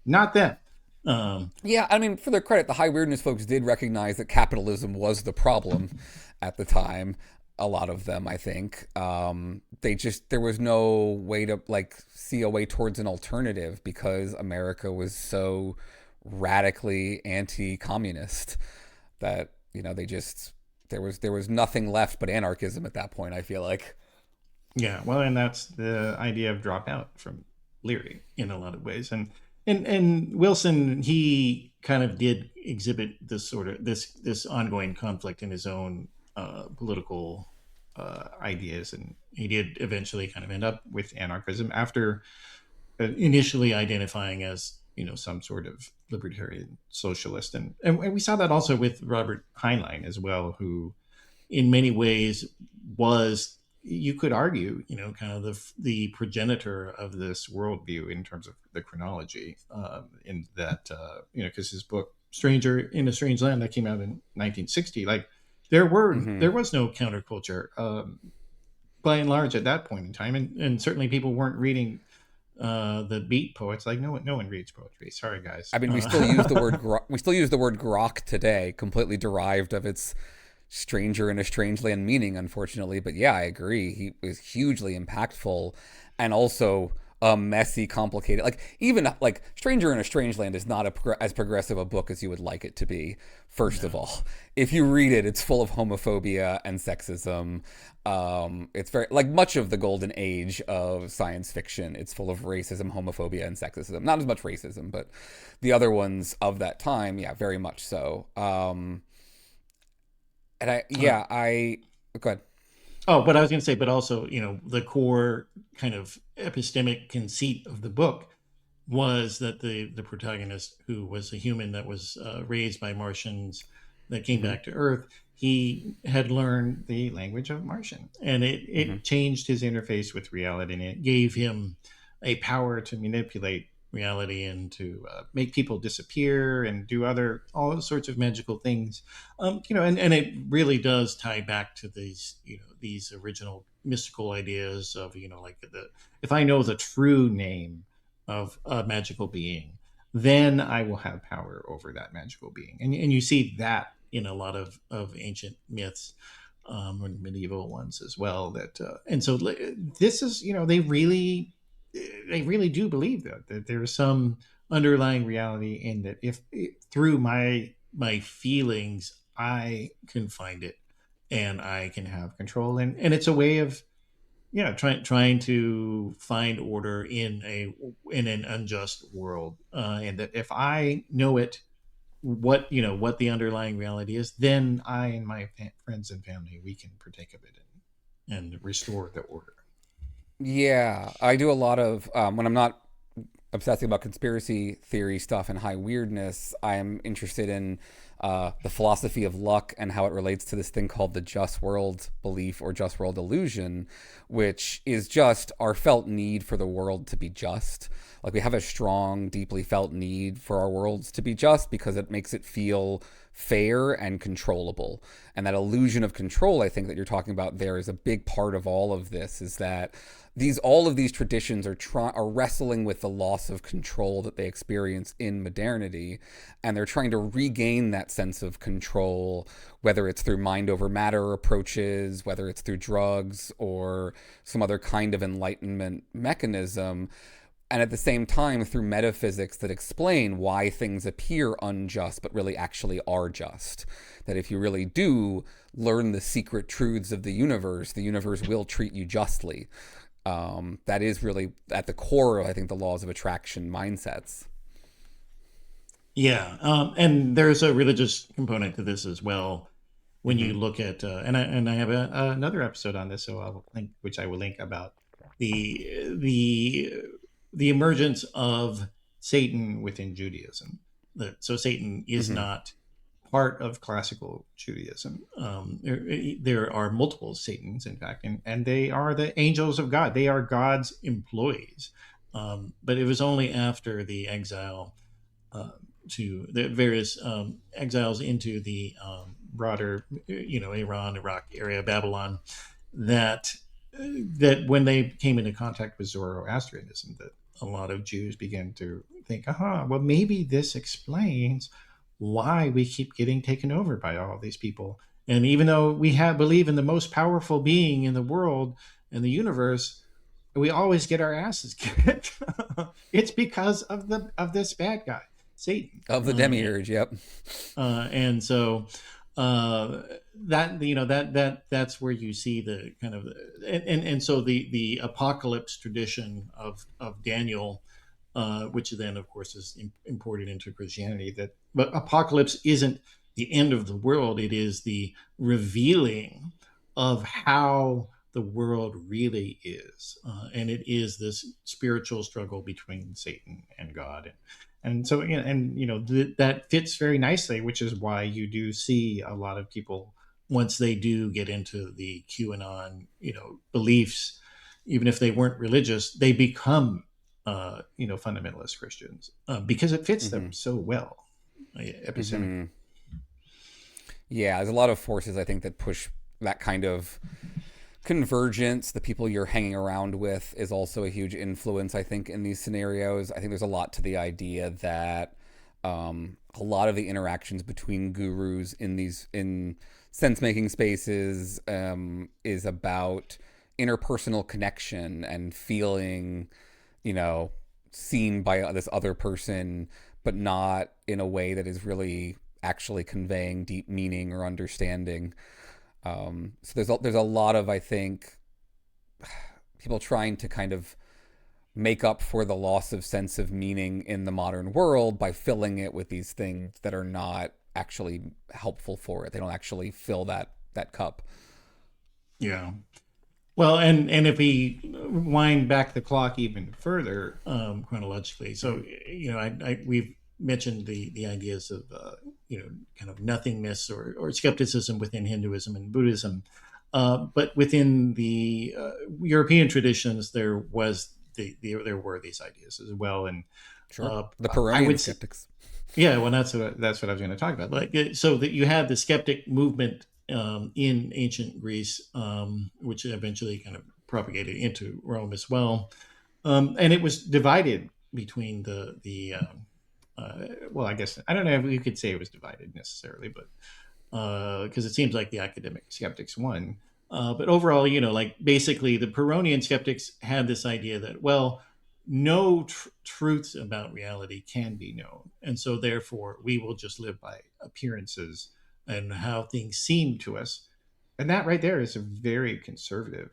Not them. Um, Yeah, I mean, for their credit, the high weirdness folks did recognize that capitalism was the problem at the time. A lot of them, I think, there was no way to like see a way towards an alternative because America was so radically anti-communist that they just there was nothing left but anarchism at that point. I feel like. yeah, well, and that's the idea of dropout from Leary in a lot of ways, and And Wilson, he kind of did exhibit this sort of this ongoing conflict in his own political ideas, and he did eventually kind of end up with anarchism after initially identifying as some sort of libertarian socialist, and we saw that also with Robert Heinlein as well, who in many ways was, you could argue, kind of the progenitor of this worldview in terms of the chronology, in that, because his book Stranger in a Strange Land that came out in 1960, like there was no counterculture by and large at that point in time, and certainly people weren't reading the beat poets. Like no one reads poetry. Sorry, guys. I mean, we still use the word we still use the word grok today, completely derived of its stranger in a strange land meaning, unfortunately. But yeah, I agree. He was hugely impactful, and also a messy, complicated. Like even like Stranger in a Strange Land is not as progressive a book as you would like it to be. First of all, if you read it, it's full of homophobia and sexism. It's very like much of the golden age of science fiction. It's full of racism, homophobia, and sexism. Not as much racism, but the other ones of that time, yeah, very much so. And I go ahead. Oh, but I was going to say, but also, the core kind of epistemic conceit of the book was that the protagonist, who was a human that was raised by Martians that came back to Earth, he had learned the language of Martian, and it changed his interface with reality, and it gave him a power to manipulate reality and to make people disappear and do all sorts of magical things, and it really does tie back to these original mystical ideas of like if I know the true name of a magical being, then I will have power over that magical being, and you see that in a lot of ancient myths, and medieval ones as well. That and so this is they really do believe that there is some underlying reality in that if through my feelings I can find it and I can have control, and it's a way of trying to find order in an unjust world, and that if I know what the underlying reality is, then I and my friends and family, we can partake of it and restore the order. Yeah, I do a lot of when I'm not obsessing about conspiracy theory stuff and high weirdness, I'm interested in the philosophy of luck and how it relates to this thing called the just world belief or just world illusion, which is just our felt need for the world to be just. Like we have a strong, deeply felt need for our worlds to be just because it makes it feel fair and controllable. And that illusion of control, I think that you're talking about there, is a big part of all of this, is that all of these traditions are wrestling with the loss of control that they experience in modernity, and they're trying to regain that sense of control, whether it's through mind over matter approaches, whether it's through drugs or some other kind of enlightenment mechanism, and at the same time through metaphysics that explain why things appear unjust but really actually are just. That if you really do learn the secret truths of the universe will treat you justly. That is really at the core of, I think, the laws of attraction mindsets. Yeah, and there's a religious component to this as well. When you look at, and I have another episode on this, so I will link about the emergence of Satan within Judaism. So Satan is not part of classical Judaism. There are multiple Satans, in fact, and they are the angels of God. They are God's employees. But it was only after the exile to the various exiles into the broader, Iran, Iraq area, Babylon, that when they came into contact with Zoroastrianism, that a lot of Jews began to think, well, maybe this explains why we keep getting taken over by all these people. And even though we believe in the most powerful being in the world and the universe, we always get our asses kicked. It's because of this bad guy, Satan, of the demiurge. Yep. And so that's where you see the kind of and so the apocalypse tradition of Daniel which then, of course, is imported into Christianity. But apocalypse isn't the end of the world; it is the revealing of how the world really is, and it is this spiritual struggle between Satan and God, and so that fits very nicely, which is why you do see a lot of people, once they do get into the QAnon beliefs, even if they weren't religious, they become fundamentalist Christians because it fits them so well. Epistemic. Yeah, there's a lot of forces, I think, that push that kind of convergence. The people you're hanging around with is also a huge influence, I think, in these scenarios. I think there's a lot to the idea that a lot of the interactions between gurus in sense-making spaces is about interpersonal connection and feeling, seen by this other person, but not in a way that is really actually conveying deep meaning or understanding. So there's a lot of, I think, people trying to kind of make up for the loss of sense of meaning in the modern world by filling it with these things that are not actually helpful for it. They don't actually fill that cup. Yeah. Well, and if we wind back the clock even further chronologically, so we've mentioned the ideas of kind of nothingness or skepticism within Hinduism and Buddhism, but within the European traditions there were these ideas as well, and the Pyrrhonian skeptics. Yeah, well, that's what I was going to talk about. Like, so that you had the skeptic movement in ancient Greece, which eventually kind of propagated into Rome as well, and it was divided between well, I guess I don't know if you could say it was divided necessarily, but because it seems like the academic skeptics won. But overall, like basically the Pyrrhonian skeptics had this idea that, well, no truths about reality can be known, and so therefore we will just live by appearances and how things seem to us. And that right there is a very conservative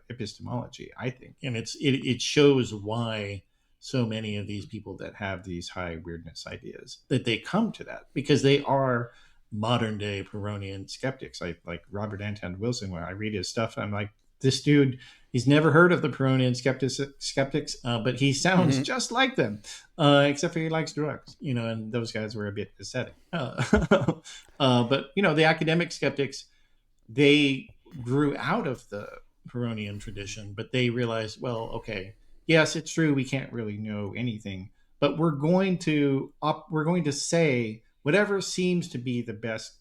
epistemology, I think, and it shows why so many of these people that have these high weirdness ideas, that they come to that because they are modern day Pyrrhonian skeptics. Like Robert Anton Wilson, when I read his stuff, I'm like, this dude, he's never heard of the Pyrrhonian skeptics, but he sounds just like them, except for he likes drugs, and those guys were a bit pathetic. But the academic skeptics, they grew out of the Pyrrhonian tradition, but they realized, well, okay, yes, it's true, we can't really know anything, but we're going to say whatever seems to be the best,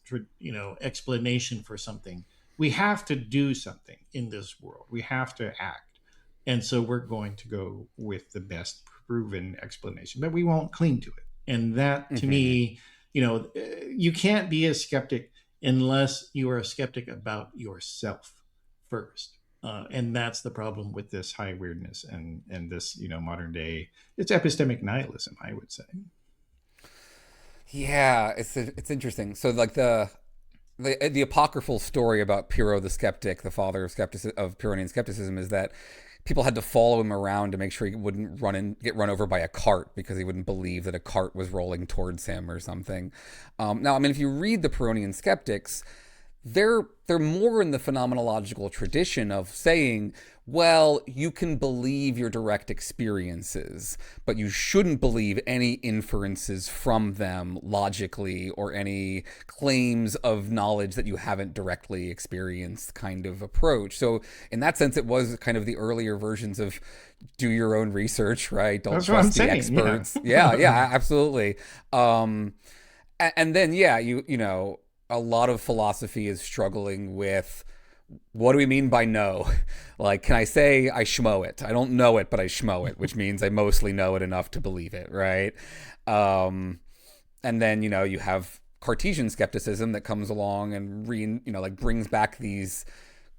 explanation for something. We have to do something in this world. We have to act, and so we're going to go with the best proven explanation, but we won't cling to it. And that, to me, you can't be a skeptic unless you are a skeptic about yourself first. And that's the problem with this high weirdness and this, modern day, it's epistemic nihilism, I would say. Yeah, it's interesting. So like the apocryphal story about Pyrrho the skeptic, the father of Pyrrhonian skepticism, is that people had to follow him around to make sure he wouldn't get run over by a cart because he wouldn't believe that a cart was rolling towards him or something. Now, I mean, if you read the Pyrrhonian skeptics, they're more in the phenomenological tradition of saying, well, you can believe your direct experiences, but you shouldn't believe any inferences from them logically or any claims of knowledge that you haven't directly experienced kind of approach. So in that sense, it was kind of the earlier versions of do your own research, right? Don't trust the experts. Yeah, absolutely. And then, a lot of philosophy is struggling with, what do we mean by know? Like, can I say I schmo it? I don't know it, but I schmo it, which means I mostly know it enough to believe it, right? And then, you have Cartesian skepticism that comes along and brings back these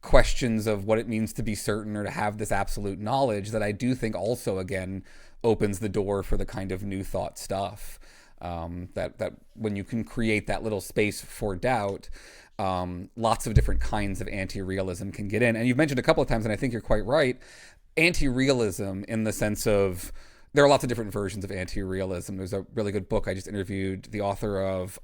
questions of what it means to be certain or to have this absolute knowledge that I do think also, again, opens the door for the kind of new thought stuff. That when you can create that little space for doubt, lots of different kinds of anti-realism can get in. And you've mentioned a couple of times, and I think you're quite right, anti-realism in the sense of there are lots of different versions of anti-realism. There's a really good book I just interviewed the author of,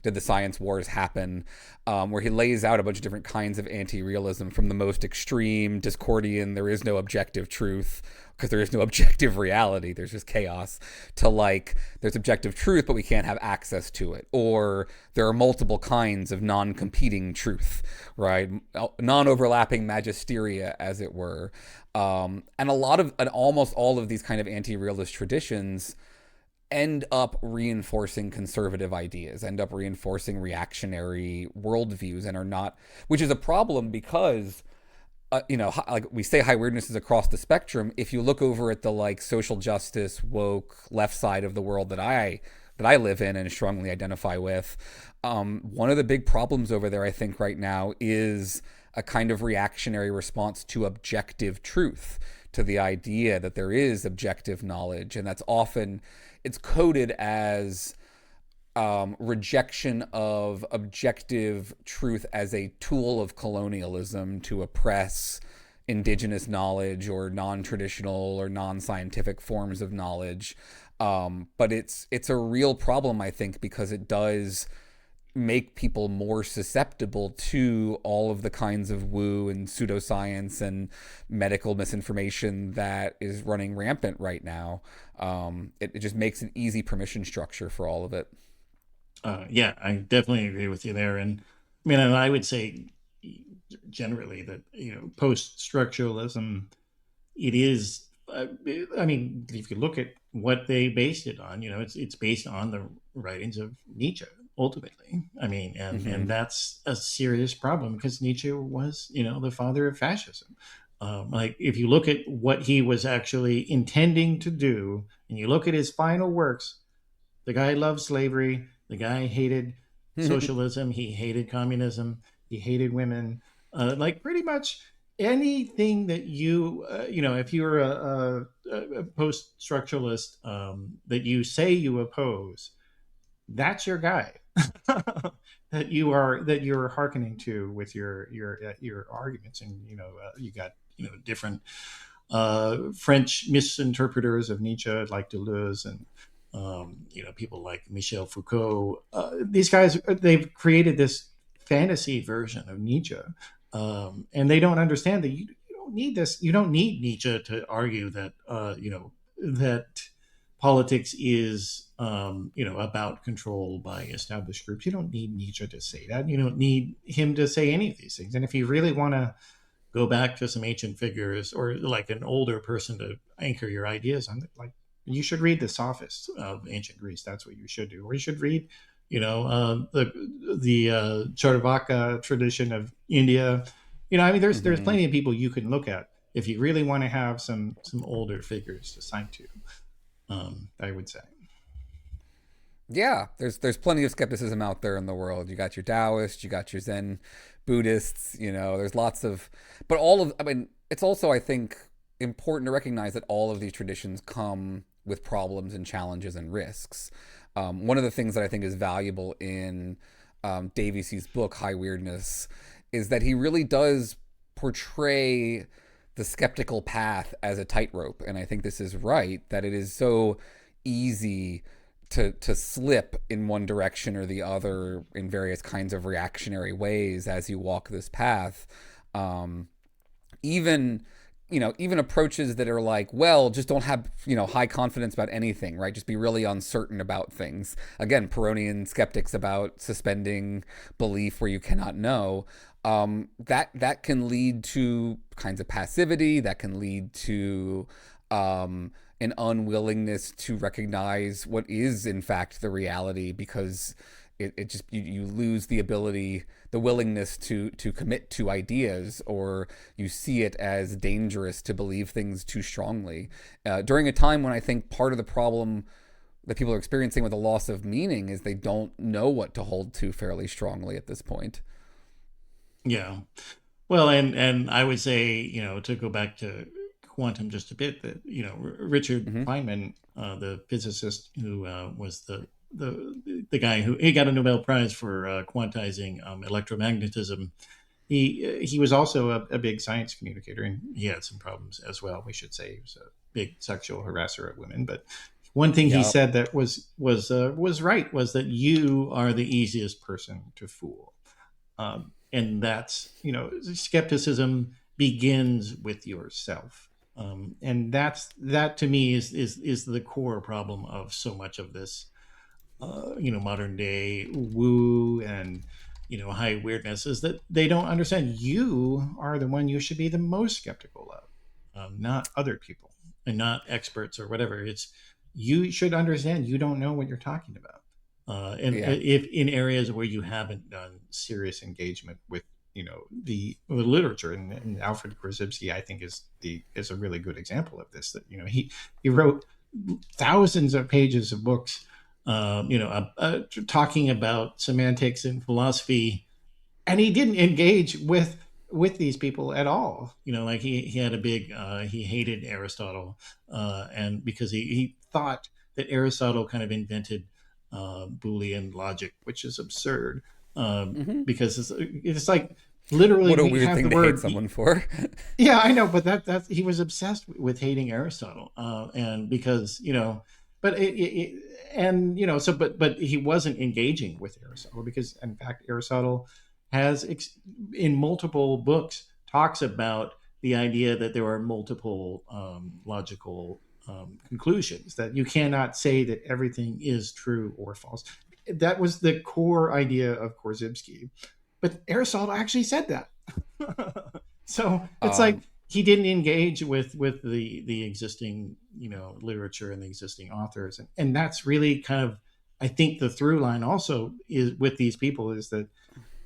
Did the Science Wars Happen, where he lays out a bunch of different kinds of anti-realism, from the most extreme, Discordian, there is no objective truth, because there is no objective reality, there's just chaos, to like, there's objective truth, but we can't have access to it. Or there are multiple kinds of non-competing truth, right? Non-overlapping magisteria, as it were. And almost all of these kind of anti-realist traditions end up reinforcing conservative ideas, end up reinforcing reactionary worldviews, and are not, which is a problem because, like we say, high weirdness is across the spectrum. If you look over at the like social justice, woke, left side of the world that I live in and strongly identify with, one of the big problems over there, I think, right now is a kind of reactionary response to objective truth, to the idea that there is objective knowledge, and that's often, it's coded as rejection of objective truth as a tool of colonialism to oppress indigenous knowledge or non-traditional or non-scientific forms of knowledge. But it's a real problem, I think, because it does make people more susceptible to all of the kinds of woo and pseudoscience and medical misinformation that is running rampant right now. It just makes an easy permission structure for all of it. Yeah, I definitely agree with you there. And I mean, and I would say generally that, post-structuralism, it is, I mean, if you look at what they based it on, it's based on the writings of Nietzsche, ultimately. I mean, and that's a serious problem, because Nietzsche was, the father of fascism. Like, if you look at what he was actually intending to do, and you look at his final works, the guy loved slavery, the guy hated socialism, he hated communism, he hated women, like pretty much anything that if you're a post-structuralist, that you say you oppose, that's your guy that you're hearkening to with your arguments. And you got different French misinterpreters of Nietzsche, like Deleuze, and people like Michel Foucault. These guys, they've created this fantasy version of Nietzsche, and they don't understand that you don't need this. You don't need Nietzsche to argue that that politics is about control by established groups. You don't need Nietzsche to say that. You don't need him to say any of these things. And if you really want to go back to some ancient figures, or like an older person to anchor your ideas on, like, you should read the Sophists of ancient Greece. That's what you should do. Or you should read, the Charvaka tradition of India. There's plenty of people you can look at if you really want to have some older figures to cite to. I would say. Yeah, there's plenty of skepticism out there in the world. You got your Taoists, you got your Zen Buddhists. There's lots of, but it's also, I think, important to recognize that all of these traditions come with problems and challenges and risks. One of the things that I think is valuable in Davies' book, High Weirdness, is that he really does portray the skeptical path as a tightrope. And I think this is right, that it is so easy to slip in one direction or the other in various kinds of reactionary ways as you walk this path. Even approaches that are like, well, just don't have, high confidence about anything, right? Just be really uncertain about things. Again, Pyrrhonian skeptics about suspending belief where you cannot know. That can lead to kinds of passivity, that can lead to an unwillingness to recognize what is in fact the reality, because it just, you lose the ability, the willingness to commit to ideas, or you see it as dangerous to believe things too strongly. During a time when I think part of the problem that people are experiencing with the loss of meaning is they don't know what to hold to fairly strongly at this point. Yeah. Well, and I would say, to go back to quantum just a bit, that, Richard Feynman, the physicist who was the guy who he got a Nobel Prize for quantizing electromagnetism, he was also a big science communicator, and he had some problems as well. We should say he was big sexual harasser of women. But one thing he said that was right was that you are the easiest person to fool, and that's, skepticism begins with yourself, and that to me is the core problem of so much of this, modern day woo and high weirdness, is that they don't understand you are the one you should be the most skeptical of, not other people and not experts or whatever. It's you should understand you don't know what you're talking about, and if in areas where you haven't done serious engagement with the literature, and Alfred Korzybski, I think, is a really good example of this. That he wrote thousands of pages of books, talking about semantics and philosophy, and he didn't engage with these people at all. Like he had a big he hated Aristotle, and because he thought that Aristotle kind of invented Boolean logic, which is absurd, because it's like literally what a weird thing to hate someone for. Yeah, I know, but that's he was obsessed with hating Aristotle, and because but but he wasn't engaging with Aristotle, because in fact Aristotle has in multiple books talks about the idea that there are multiple logical conclusions, that you cannot say that everything is true or false. That was the core idea of Korzybski, but Aristotle actually said that. So it's like he didn't engage with the existing literature and the existing authors, and that's really kind of, I think, the through line also is with these people, is that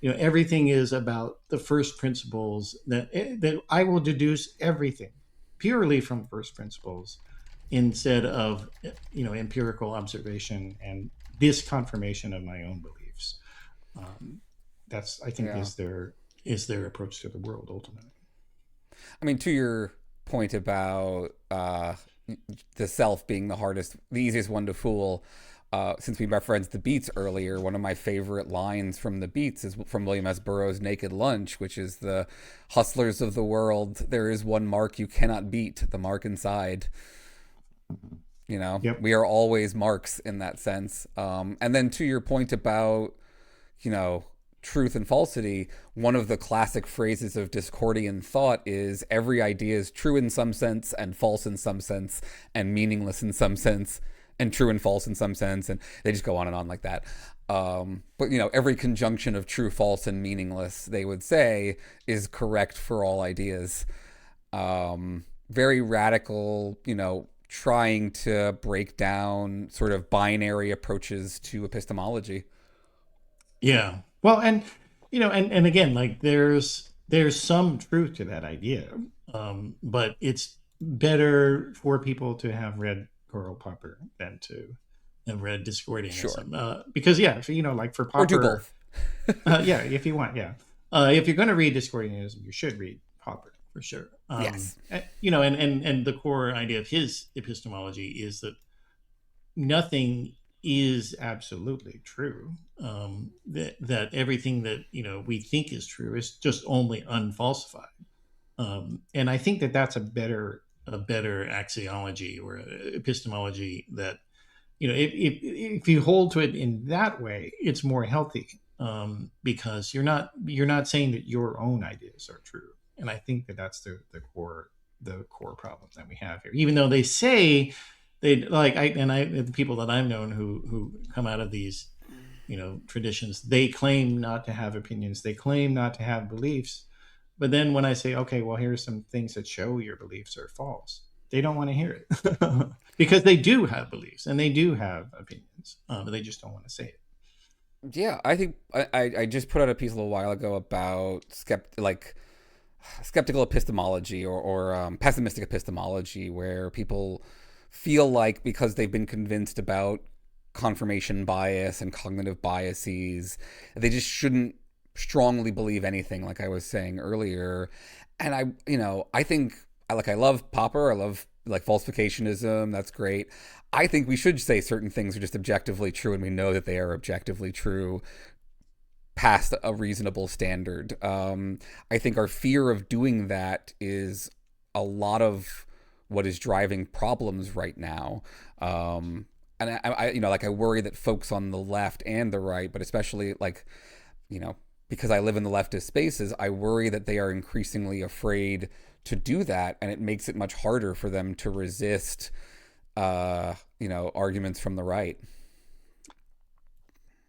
everything is about the first principles, that I will deduce everything purely from first principles instead of empirical observation and this confirmation of my own beliefs. That's, I think, is their approach to the world ultimately. I mean, to your point about the self being the easiest one to fool, since we referenced the Beats earlier, one of my favorite lines from the Beats is from William S. Burroughs' Naked Lunch, which is the hustlers of the world. There is one mark you cannot beat, the mark inside. We are always marks in that sense. And then to your point about, truth and falsity, one of the classic phrases of Discordian thought is every idea is true in some sense and false in some sense and meaningless in some sense and true and false in some sense, and they just go on and on like that. But every conjunction of true, false, and meaningless, they would say, is correct for all ideas. Very radical, trying to break down sort of binary approaches to epistemology. Yeah. Well, and and again, like there's some truth to that idea, but it's better for people to have read Karl Popper than to have read Discordianism. Sure. Because like for Popper, or do both. If you want, if you're going to read Discordianism, you should read Popper for sure. Yes. And the core idea of his epistemology is that nothing is absolutely true. That everything that we think is true is just only unfalsified. And I think that that's a better axiology or epistemology, that if you hold to it in that way, it's more healthy, because you're not saying that your own ideas are true. And I think that that's the core problem that we have here. Even though they say the people that I've known who come out of these traditions, they claim not to have opinions, they claim not to have beliefs, but then when I say, okay, well, here's some things that show your beliefs are false, they don't want to hear it. Because they do have beliefs and they do have opinions, but they just don't want to say it. Yeah, I think I just put out a piece a little while ago about skeptical epistemology or pessimistic epistemology, where people feel like because they've been convinced about confirmation bias and cognitive biases, they just shouldn't strongly believe anything, like I was saying earlier. And I think I love Popper, I love falsificationism, that's great. I think we should say certain things are just objectively true, and we know that they are objectively true past a reasonable standard. I think our fear of doing that is a lot of what is driving problems right now. And I worry that folks on the left and the right, but especially because I live in the leftist spaces, I worry that they are increasingly afraid to do that, and it makes it much harder for them to resist, arguments from the right.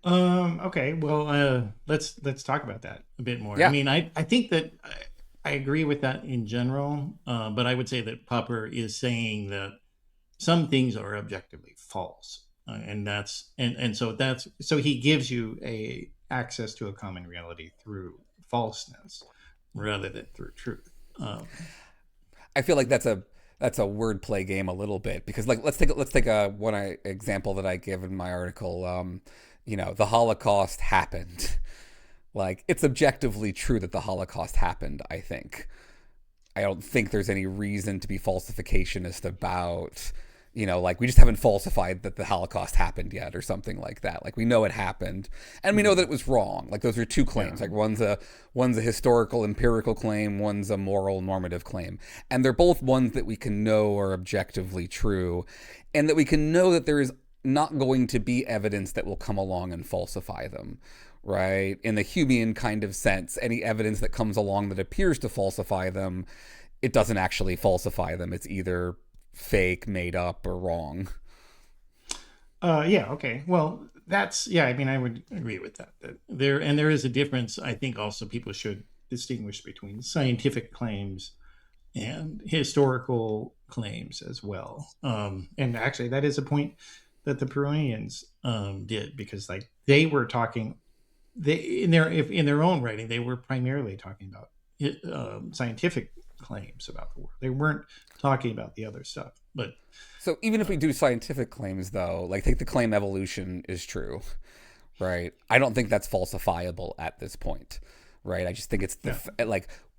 Okay. Well, let's talk about that a bit more. Yeah. I mean, I think that I agree with that in general, but I would say that Popper is saying that some things are objectively false, so he gives you a access to a common reality through falseness rather than through truth. I feel like that's a wordplay game a little bit, because let's take a one example that I give in my article. The Holocaust happened. Like, it's objectively true that the Holocaust happened, I think. I don't think there's any reason to be falsificationist about, we just haven't falsified that the Holocaust happened yet or something like that. Like, we know it happened, and we know that it was wrong. Like, those are two claims. Yeah. Like, one's a historical, empirical claim, one's a moral, normative claim. And they're both ones that we can know are objectively true, and that we can know that there is not going to be evidence that will come along and falsify them, right? In the Humean kind of sense, any evidence that comes along that appears to falsify them, it doesn't actually falsify them. It's either fake, made up, or wrong. Yeah. Okay. Well, I mean, I would agree with that. There is a difference. I think also people should distinguish between scientific claims and historical claims as well. And actually, that is a point that the Pyrrhonians did, because they were talking, in their own writing, they were primarily talking about scientific claims about the world. They weren't talking about the other stuff. But so even if we do scientific claims, though, take the claim evolution is true, right? I don't think that's falsifiable at this point, right? I just think it's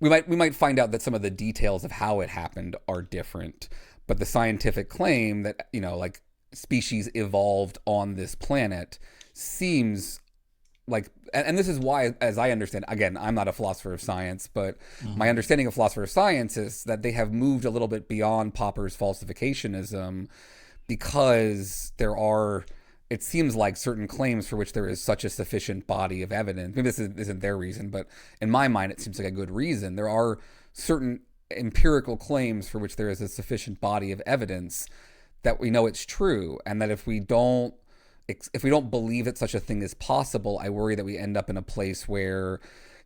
we might find out that some of the details of how it happened are different, but the scientific claim that species evolved on this planet seems and this is why, as I understand, again, I'm not a philosopher of science, but my understanding of philosopher of science is that they have moved a little bit beyond Popper's falsificationism, because it seems like certain claims for which there is such a sufficient body of evidence. Maybe this isn't their reason, but in my mind, it seems like a good reason. There are certain empirical claims for which there is a sufficient body of evidence that we know it's true, and that if we don't believe that such a thing is possible, I worry that we end up in a place where,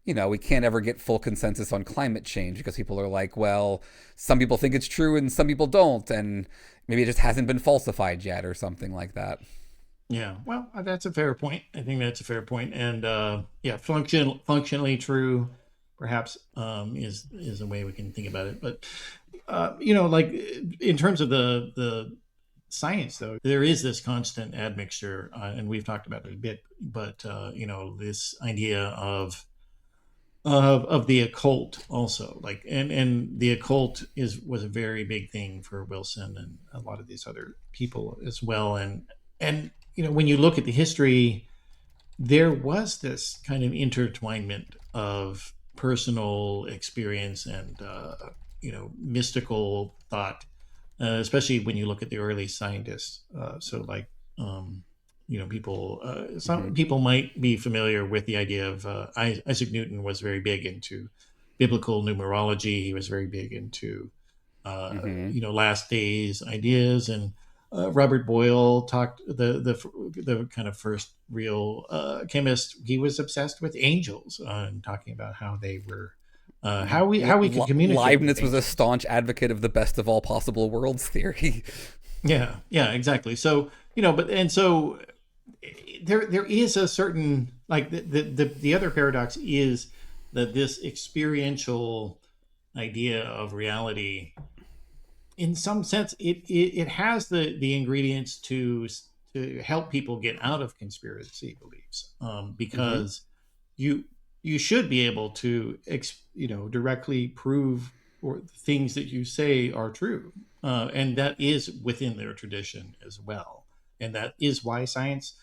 we can't ever get full consensus on climate change, because people are like, well, some people think it's true and some people don't, and maybe it just hasn't been falsified yet or something like that. Yeah, well, that's a fair point. I think that's a fair point. And functionally true, perhaps, is a way we can think about it. But in terms of the science, though, there is this constant admixture, and we've talked about it a bit. But this idea of the occult also, and the occult was a very big thing for Wilson and a lot of these other people as well. And when you look at the history, there was this kind of intertwinement of personal experience and mystical thought, especially when you look at the early scientists. Some people might be familiar with the idea of Isaac Newton was very big into biblical numerology. He was very big into last days ideas, and Robert Boyle talked the kind of first real chemist. He was obsessed with angels and talking about how they were how we could communicate. Leibniz was a staunch advocate of the best of all possible worlds theory. Yeah, exactly. So there is a certain the other paradox is that this experiential idea of reality, in some sense, it has the ingredients to help people get out of conspiracy beliefs, because you should be able to directly prove or things that you say are true, and that is within their tradition as well, and that is why science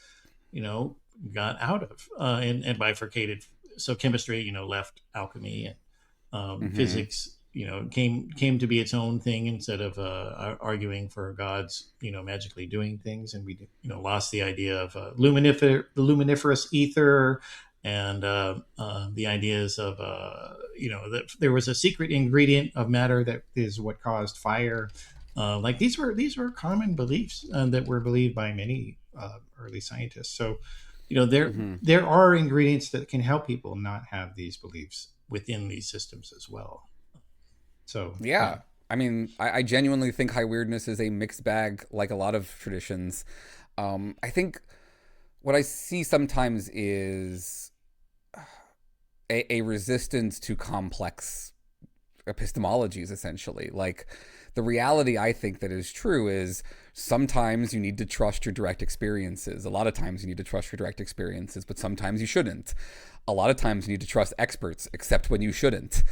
got out of and bifurcated. So chemistry left alchemy, and physics came to be its own thing instead of arguing for gods, magically doing things, and we lost the idea of the luminiferous ether, and the ideas of that there was a secret ingredient of matter that is what caused fire. Like these were common beliefs that were believed by many early scientists. So, there are ingredients that can help people not have these beliefs within these systems as well. So yeah. I mean, I genuinely think high weirdness is a mixed bag, like a lot of traditions. I think what I see sometimes is a resistance to complex epistemologies, essentially. Like, the reality I think that is true is sometimes you need to trust your direct experiences. A lot of times you need to trust your direct experiences, but sometimes you shouldn't. A lot of times you need to trust experts, except when you shouldn't.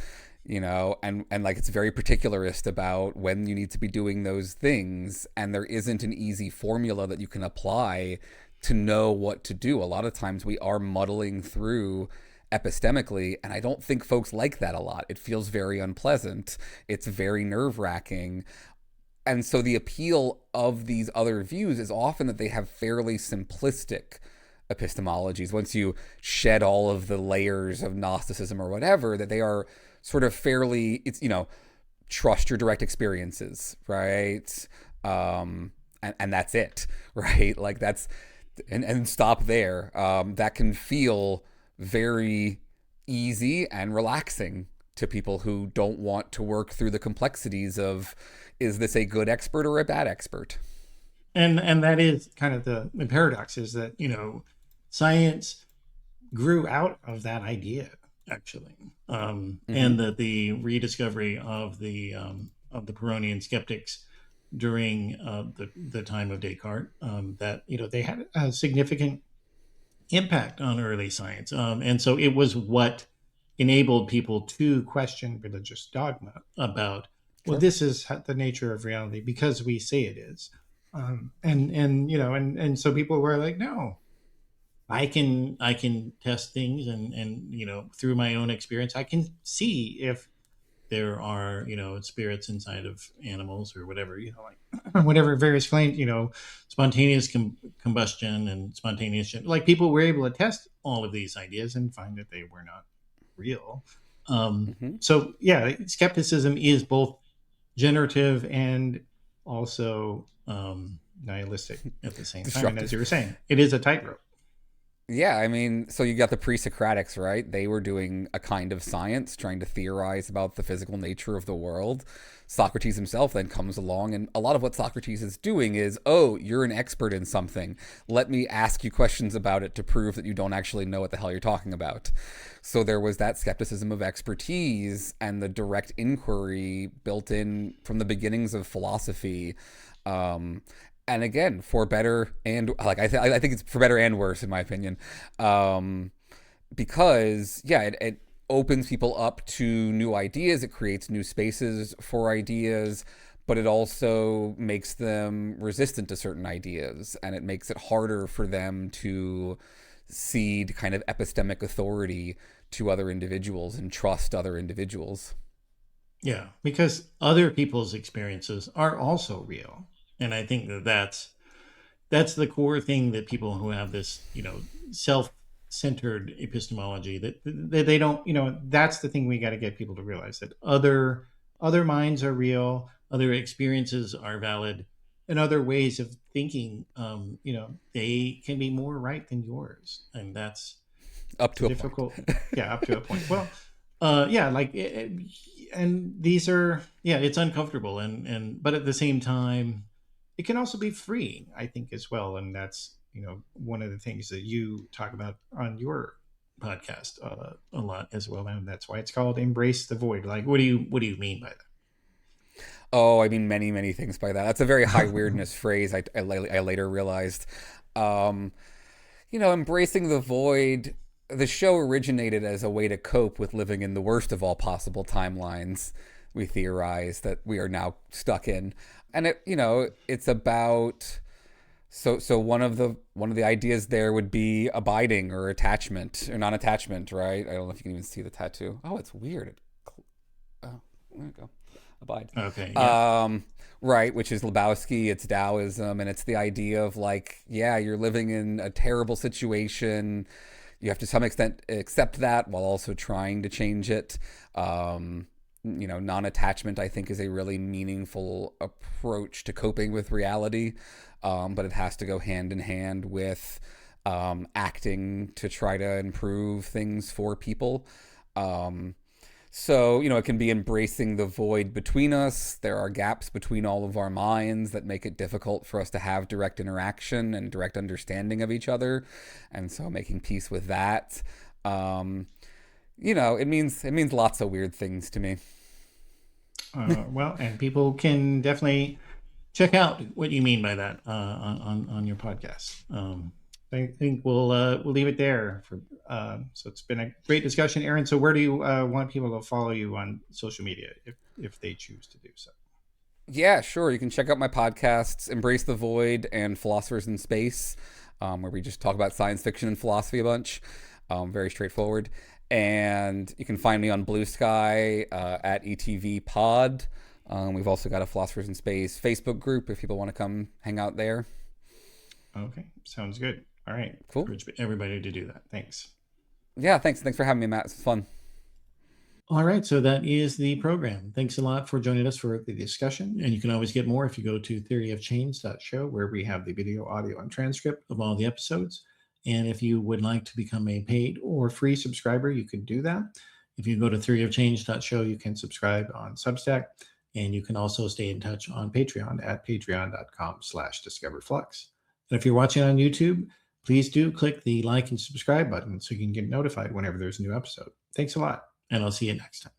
And like, it's very particularist about when you need to be doing those things, and there isn't an easy formula that you can apply to know what to do. A lot of times we are muddling through epistemically, and I don't think folks like that a lot. It feels very unpleasant. It's very nerve-wracking. And so the appeal of these other views is often that they have fairly simplistic epistemologies. Once you shed all of the layers of Gnosticism or whatever, that they are sort of fairly, it's, trust your direct experiences, right? And that's it, right? Like that's, and stop there. That can feel very easy and relaxing to people who don't want to work through the complexities of, is this a good expert or a bad expert? And that is kind of the paradox, is that, science grew out of that idea, actually. And that the rediscovery of the Pyrrhonian skeptics during the time of Descartes, that, they had a significant impact on early science. And so it was what enabled people to question religious dogma about, well, this is the nature of reality because we say it is. And so people were like, no, I can test things and through my own experience, I can see if there are, spirits inside of animals or whatever, like whatever various claims, spontaneous combustion and spontaneous, like people were able to test all of these ideas and find that they were not real. So yeah, skepticism is both generative and also nihilistic at the same time. And as you were saying, it is a tightrope. Yeah, I mean, so you got the pre-Socratics, right? They were doing a kind of science, trying to theorize about the physical nature of the world. Socrates himself then comes along, and a lot of what Socrates is doing is, oh, you're an expert in something. Let me ask you questions about it to prove that you don't actually know what the hell you're talking about. So there was that skepticism of expertise and the direct inquiry built in from the beginnings of philosophy. And again, for better and like I think it's for better and worse, in my opinion, because it opens people up to new ideas. It creates new spaces for ideas, but it also makes them resistant to certain ideas, and it makes it harder for them to cede kind of epistemic authority to other individuals and trust other individuals. Yeah, because other people's experiences are also real. And I think that's the core thing that people who have this, self-centered epistemology, that they don't, that's the thing we got to get people to realize, that other minds are real, other experiences are valid, and other ways of thinking, they can be more right than yours. And that's up to difficult. Yeah, up to a point. Well, and these are, it's uncomfortable, but at the same time, it can also be freeing, I think, as well. And that's, one of the things that you talk about on your podcast a lot as well. And that's why it's called Embrace the Void. Like, what do you mean by that? Oh, I mean many, many things by that. That's a very high weirdness phrase. I later realized, embracing the void. The show originated as a way to cope with living in the worst of all possible timelines we theorize that we are now stuck in. And it's about, so one of the ideas there would be abiding or attachment or non-attachment, right? I don't know if you can even see the tattoo. Oh, it's weird. There you go. Abide. Okay. Yeah. Right, which is Lebowski, it's Taoism, and it's the idea of like, yeah, you're living in a terrible situation. You have to some extent accept that while also trying to change it. Non-attachment, I think, is a really meaningful approach to coping with reality, but it has to go hand in hand with acting to try to improve things for people. So, it can be embracing the void between us. There are gaps between all of our minds that make it difficult for us to have direct interaction and direct understanding of each other. And so making peace with that, it means lots of weird things to me. Well, and people can definitely check out what you mean by that on your podcast. I think we'll leave it there. So it's been a great discussion, Aaron. So where do you want people to follow you on social media if they choose to do so? Yeah, sure. You can check out my podcasts, Embrace the Void and Philosophers in Space, where we just talk about science fiction and philosophy a bunch. Very straightforward. And you can find me on Blue Sky at ETV Pod. We've also got a Philosophers in Space Facebook group if people want to come hang out there. Okay, sounds good. All right, cool. Encourage everybody to do that. Thanks. Yeah, thanks. Thanks for having me, Matt. It's fun. All right, so that is the program. Thanks a lot for joining us for the discussion. And you can always get more if you go to theoryofchange.show, where we have the video, audio, and transcript of all the episodes. And if you would like to become a paid or free subscriber, you can do that. If you go to theoryofchange.show, you can subscribe on Substack. And you can also stay in touch on Patreon at patreon.com/discoverflux. And if you're watching on YouTube, please do click the like and subscribe button so you can get notified whenever there's a new episode. Thanks a lot, and I'll see you next time.